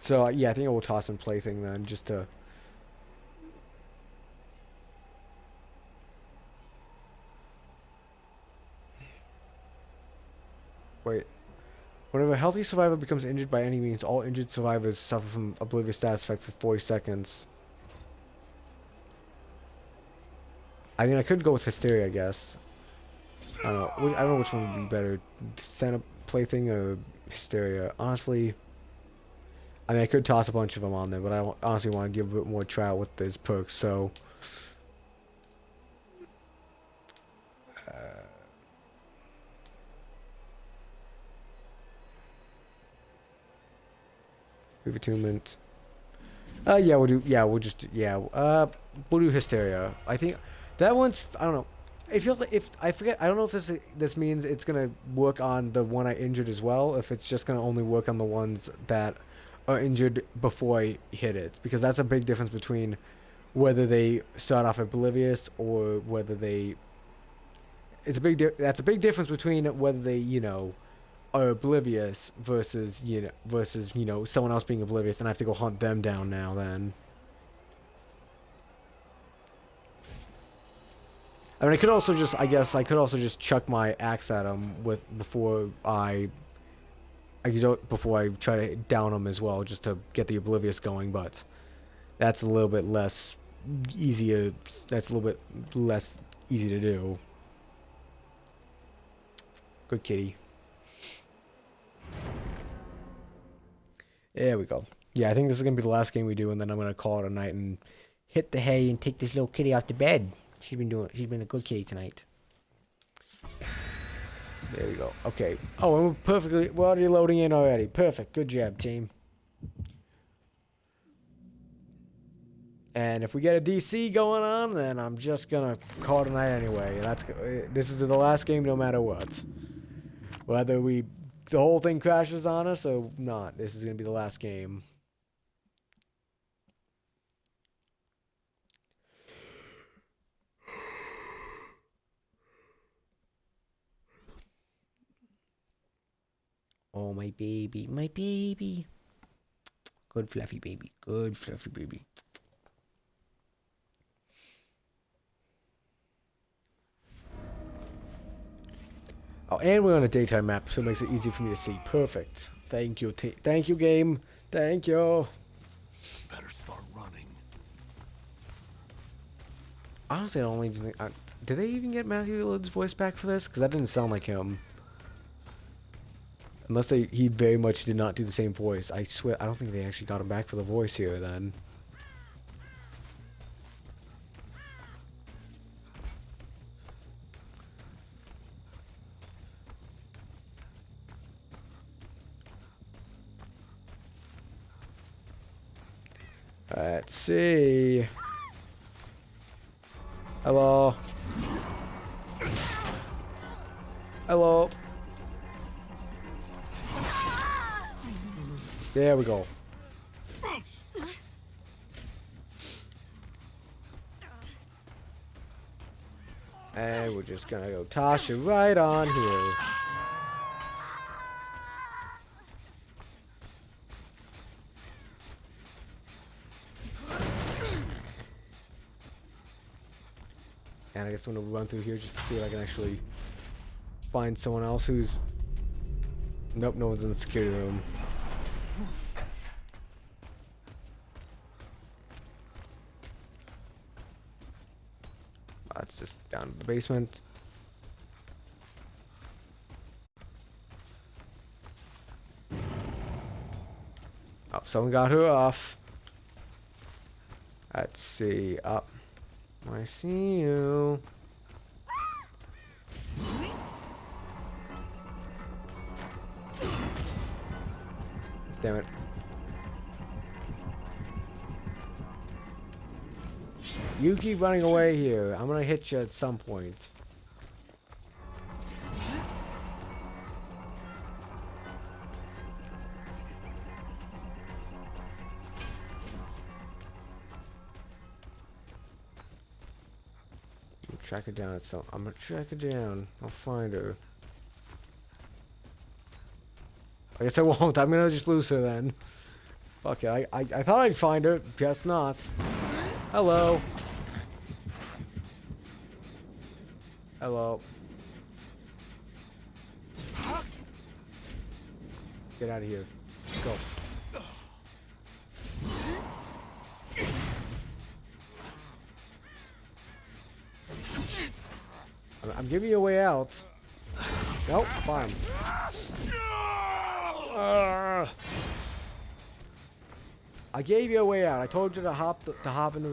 So yeah, I think I will toss in Plaything then, just to. Wait. Whenever a healthy survivor becomes injured by any means, all injured survivors suffer from Oblivious status effect for 40 seconds. I mean, I could go with Hysteria, I guess. I don't know. I don't know which one would be better. Stand up Plaything or Hysteria. Honestly, I mean, I could toss a bunch of them on there, but I honestly want to give a bit more try out with these perks, so... Attunement. We'll do Hysteria. I think that one's, I don't know. It feels like I don't know if this means it's gonna work on the one I injured as well, if it's just gonna only work on the ones that are injured before I hit it, because that's a big difference between whether they start off oblivious or whether they. That's a big difference between whether they, you know, are oblivious versus you know someone else being oblivious and I have to go hunt them down now then. I mean, I could also just chuck my axe at him before I try to down him as well, just to get the oblivious going, but that's a little bit less easier. That's a little bit less easy to do. Good kitty. There we go. Yeah, I think this is going to be the last game we do, and then I'm going to call it a night and hit the hay and take this little kitty off the bed. She's been a good kitty tonight. There we go. Okay. Oh, and we're already loading in already. Perfect. Good job, team. And if we get a DC going on, then I'm just going to call it a night anyway. This is the last game no matter what. Whether the whole thing crashes on us or not, this is going to be the last game. Oh, my baby, my baby. Good fluffy baby, good fluffy baby. Oh, and we're on a daytime map, so it makes it easy for me to see. Perfect. Thank you, thank you, game. Thank you. Better start running. Honestly, I don't even think... did they even get Matthew Lillard's voice back for this? Because that didn't sound like him. Unless he very much did not do the same voice. I swear, I don't think they actually got him back for the voice here, then. Let's see. Hello. Hello. There we go. And we're just gonna go toss it right on here. And I guess I'm gonna run through here just to see if I can actually find someone else who's... Nope, no one's in the security room. That's just down to the basement. Oh, someone got her off. Let's see. Up. I see you. Damn it. You keep running away here. I'm gonna hit you at some point. Track her down. So I'm gonna track her down. I'll find her. I guess I won't. I'm gonna just lose her then. Fuck it. I thought I'd find her. Guess not. Hello. Hello. Get out of here. Go. I'm giving you a way out. Nope, fine. I gave you a way out. I told you to hop into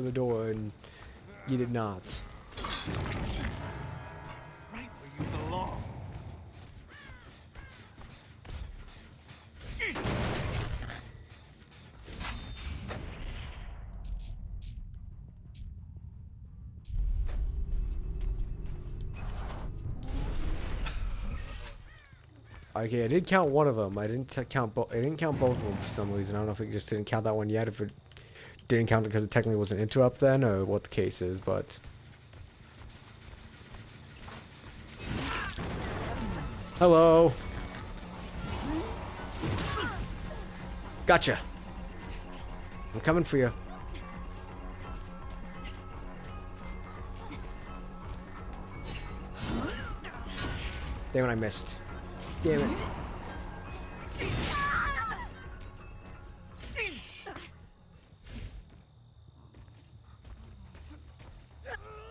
the door, and you did not. Right where you belong. Okay, I did count one of them. I didn't count both. I didn't count both of them for some reason. I don't know if it just didn't count that one yet. If it didn't count it because it technically was an interrupt then, or what the case is. But hello. Gotcha. I'm coming for you. Damn it, I missed. Damn it.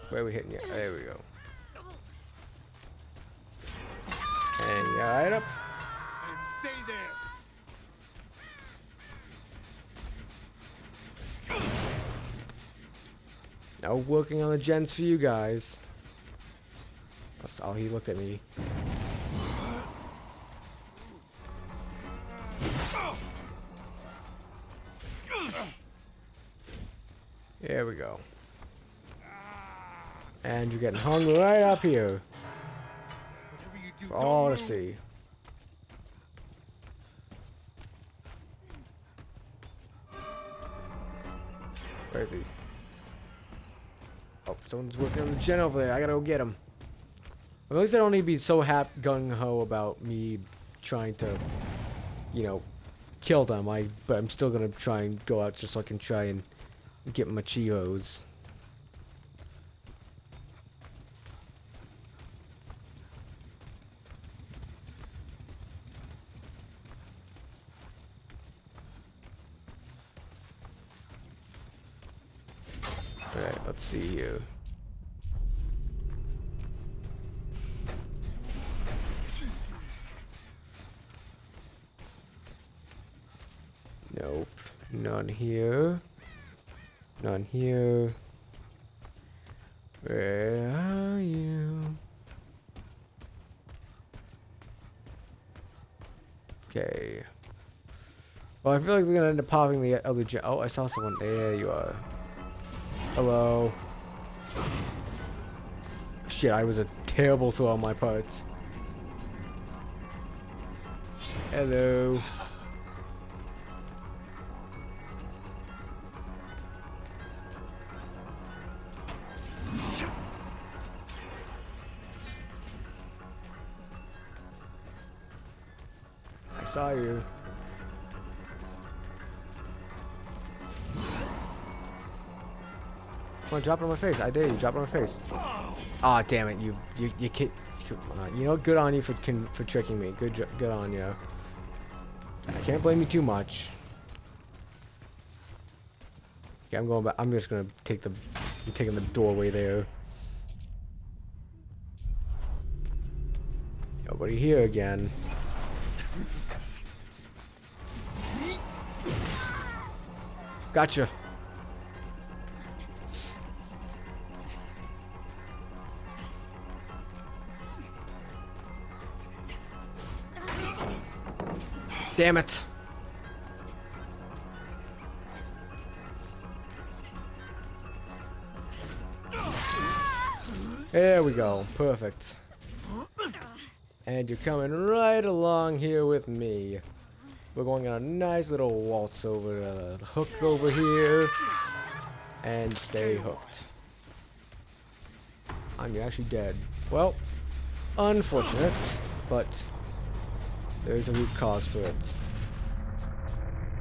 Where are we hitting you? There we go. And you right up. And stay there. No working on the gens for you guys. Oh, he looked at me. There we go. And you're getting hung right up here. Whatever you do, For all to don't see. Where is he? Oh, someone's working on the gen over there. I gotta go get him. At least I don't need to be so gung-ho about me trying to, you know, kill them. But I'm still gonna try and go out just so I can try and get my Cheetos. Alright, let's see here. Nope. None here. None here. Where are you? Okay. Well, I feel like we're gonna end up popping the other gen. Oh, I saw someone. There you are. Hello. Shit, I was a terrible throw on my part. Hello. I saw you. Come on, drop it on my face. I dare you. Drop it on my face. Aw, damn it. You kid. You know, good on you for tricking me. Good on you. I can't blame you too much. Okay, I'm going back. I'm just gonna take the. I'm taking the doorway there. Nobody here again. Gotcha. Damn it. There we go. Perfect. And you're coming right along here with me. We're going on a nice little waltz over the hook over here. And stay hooked. I'm actually dead. Well, unfortunate, but there's a root cause for it.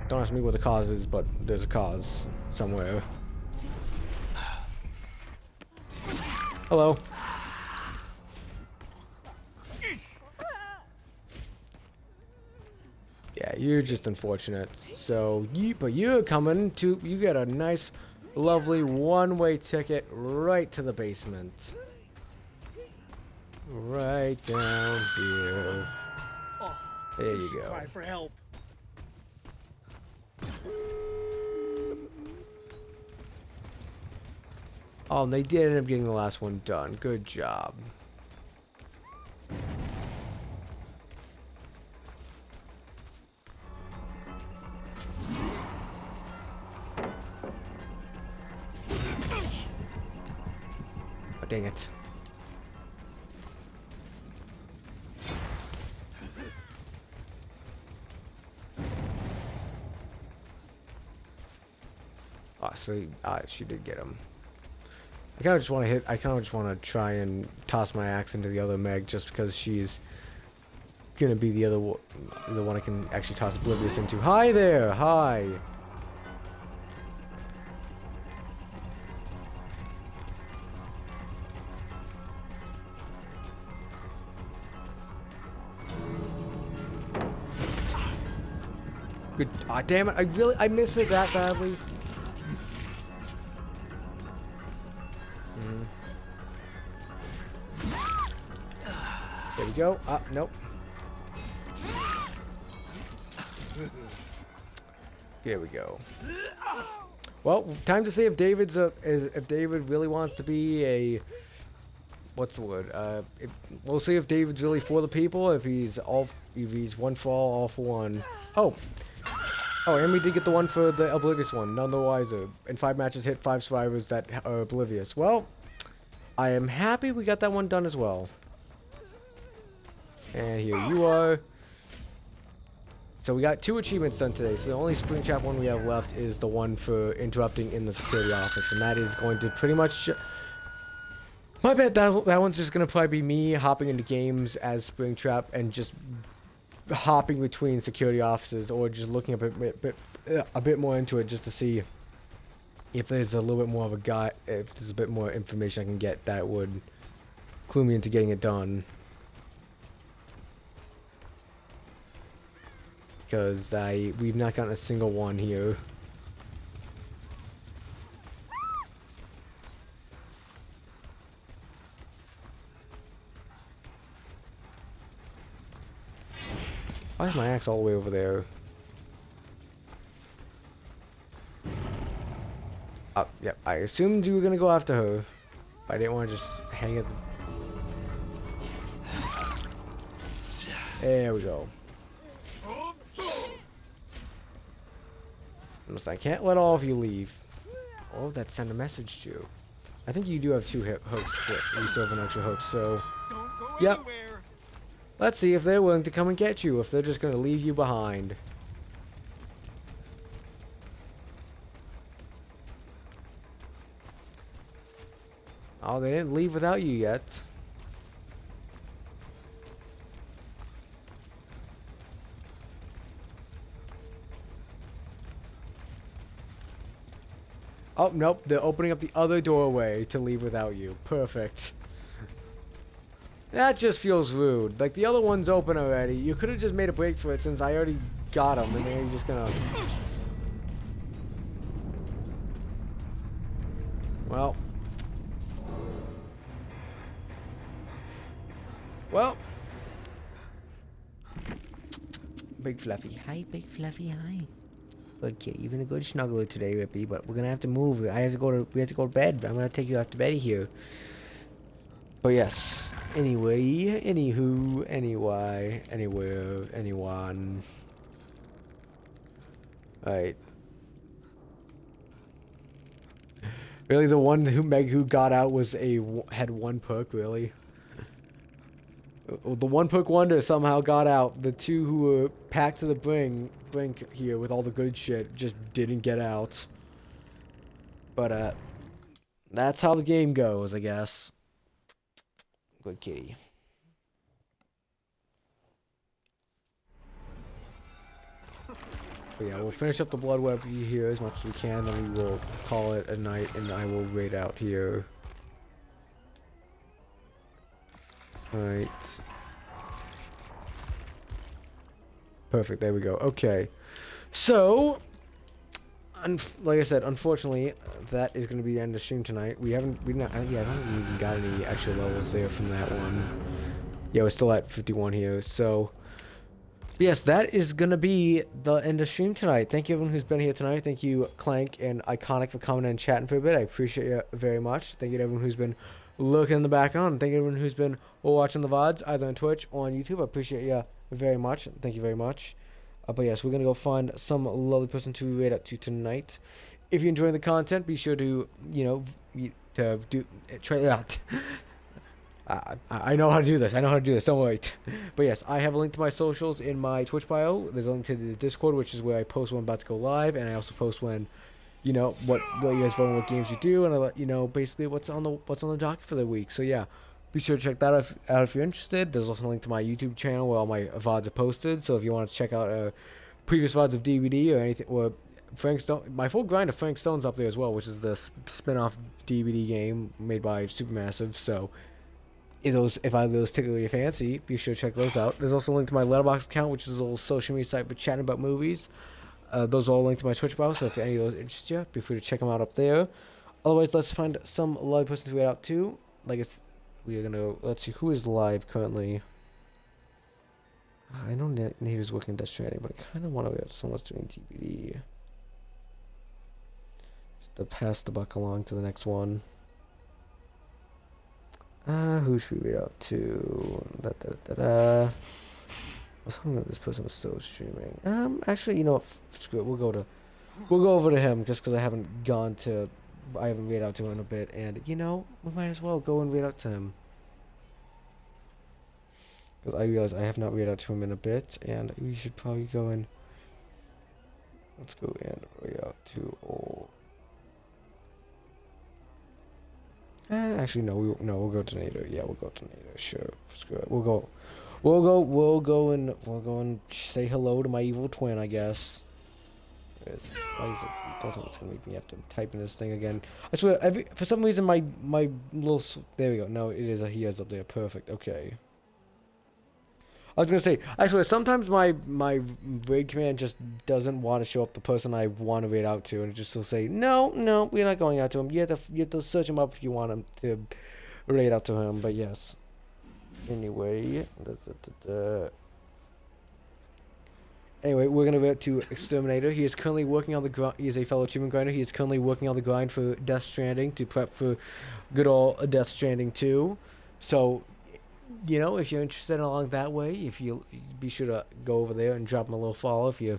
Don't ask me what the cause is, but there's a cause somewhere. Hello. Yeah, you're just unfortunate. So, but you're coming to, you get a nice, lovely one-way ticket right to the basement. Right down here. There you go. Cry for help. Oh, and they did end up getting the last one done. Good job. Oh, dang it. Oh, so she did get him. I kind of just want to hit. I kind of just want to try and toss my axe into the other Meg, just because she's gonna be the one I can actually toss Oblivious into. Hi there. Hi. Good. Ah, damn it! I missed it that badly. There we go. Nope. Here we go. Well, time to see if David's if David really wants to be a, what's the word? We'll see if David's really for the people. If he's one for all for one. Oh, and we did get the one for the Oblivious one. None the wiser. In 5 matches, hit 5 survivors that are Oblivious. Well, I am happy we got that one done as well. And here you are. So we got 2 achievements done today. So the only Springtrap one we have left is the one for interrupting in the security office. And that is going to pretty much... My bet that one's just going to probably be me hopping into games as Springtrap and just hopping between security offices, or just looking a bit more into it just to see if there's a little bit more of a guy, if there's a bit more information I can get that would clue me into getting it done. Because we've not gotten a single one here. Why is my axe all the way over there? Yep, I assumed you were gonna go after her, but I didn't want to just hang it. There we go. Almost, I can't let all of you leave. Oh, that sent a message to you. I think you do have 2 hooks, but you still have an extra hook, so... Don't go Yep. anywhere. Let's see if they're willing to come and get you, if they're just gonna leave you behind. Oh, they didn't leave without you yet. Oh, nope, they're opening up the other doorway to leave without you. Perfect. That just feels rude. Like, the other one's open already. You could have just made a break for it since I already got them, and then you're just gonna... Well. Well. Big Fluffy. Hi, Big Fluffy, hi. Okay, you've been a good snuggler today, Rippy, but we're gonna have to move. We have to go to bed. I'm gonna take you off to bed here. But yes. Anyway, anywho, anyway, anywhere, anyone. Alright. Really, the one who got out had 1 perk, really? The 1 perk wonder somehow got out. The 2 who were packed to the brink here with all the good shit just didn't get out. But, that's how the game goes, I guess. Good kitty. But yeah, we'll finish up the blood web here as much as we can, then we will call it a night, and I will raid out here. Alright. Perfect, there we go. Okay. So, like I said, unfortunately, that is going to be the end of the stream tonight. I don't even got any actual levels there from that one. Yeah, we're still at 51 here, so... Yes, that is going to be the end of stream tonight. Thank you everyone who's been here tonight. Thank you, Clank and Iconic, for coming and chatting for a bit. I appreciate you very much. Thank you to everyone who's been looking in the back on. Thank you to everyone who's been watching the VODs, either on Twitch or on YouTube. I appreciate you very much. Thank you very much. But yes, we're going to go find some lovely person to raid up to tonight. If you're enjoying the content, be sure to, try it out. I know how to do this. Don't worry. But yes, I have a link to my socials in my Twitch bio. There's a link to the Discord, which is where I post when I'm about to go live, and I also post when, what you guys vote on, what games you do, and I let you know basically what's on the docket for the week. So yeah, be sure to check that out if you're interested. There's also a link to my YouTube channel where all my VODs are posted. So if you want to check out previous VODs of DBD or anything, or Frank Stone, my full grind of Frank Stone's up there as well, which is the spin-off DBD game made by Supermassive. So if either of those tickle your fancy, be sure to check those out. There's also a link to my Letterboxd account, which is a little social media site for chatting about movies. Those are all linked to my Twitch bio, so if any of those interest you, be free to check them out up there. Otherwise, let's find some live person to wait out to. Let's see who is live currently. I know Nate is working Death Stranding, but I kind of want to wait out to someone that's doing DBD. Just to pass the buck along to the next one. Who should we wait out to? I was hoping that this person was still streaming. Actually, you know what? Screw it. We'll go over to him just because I haven't waited out to him in a bit, and we might as well go and wait out to him. Because I realize I have not waited out to him in a bit, and we should probably go and let's go and wait out to old. Actually, no. We'll go to Nader. Yeah, we'll go to Nader. Sure. Screw it. We'll go and say hello to my evil twin, I guess. I don't think it's gonna make me have to type in this thing again. I swear, for some reason my little there we go. No, it is he is up there. Perfect. Okay. I was gonna say, I swear, sometimes my raid command just doesn't want to show up the person I want to raid out to, and it just will say, no, we're not going out to him. You have to search him up if you want him to raid out to him. But yes. Anyway, Anyway, we're gonna go to Exterminator. He is currently working on the grind. He is a fellow achievement grinder. He is currently working on the grind for Death Stranding to prep for good old Death Stranding 2. So, if you're interested along that way, if you be sure to go over there and drop him a little follow if you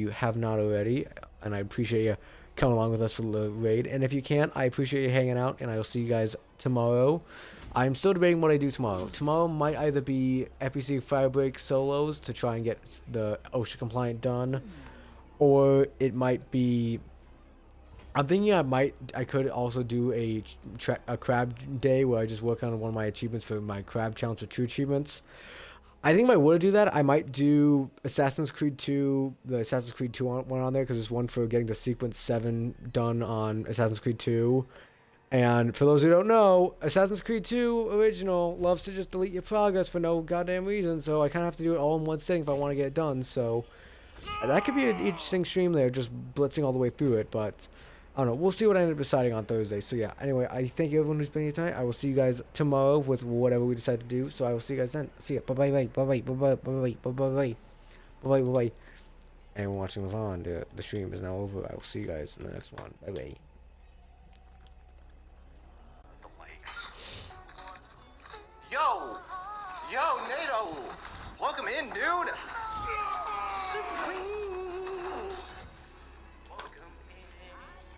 have not already. And I appreciate you come along with us for the raid. And if you can't, I appreciate you hanging out, and I will see you guys tomorrow. I'm still debating what I do tomorrow. Tomorrow might either be FPC Firebreak solos to try and get the OSHA compliant done, or it might be. I'm thinking I could also do a crab day where I just work on one of my achievements for my crab challenge for true achievements. I think if I were to do that, I might do Assassin's Creed 2, the Assassin's Creed 2 one on there, because there's one for getting the Sequence 7 done on Assassin's Creed 2. And for those who don't know, Assassin's Creed 2 original loves to just delete your progress for no goddamn reason, so I kind of have to do it all in one sitting if I want to get it done, so that could be an interesting stream there, just blitzing all the way through it, but I don't know. We'll see what I end up deciding on Thursday. So yeah, anyway, I thank you everyone who's been here tonight. I will see you guys tomorrow with whatever we decide to do, so I will see you guys then. See ya. Bye-bye, bye-bye, bye-bye, bye-bye, bye-bye, bye-bye, bye-bye. Anyone watching with on, the stream is now over. I will see you guys in the next one. Bye-bye. Yo! Yo, NATO! Welcome in, dude!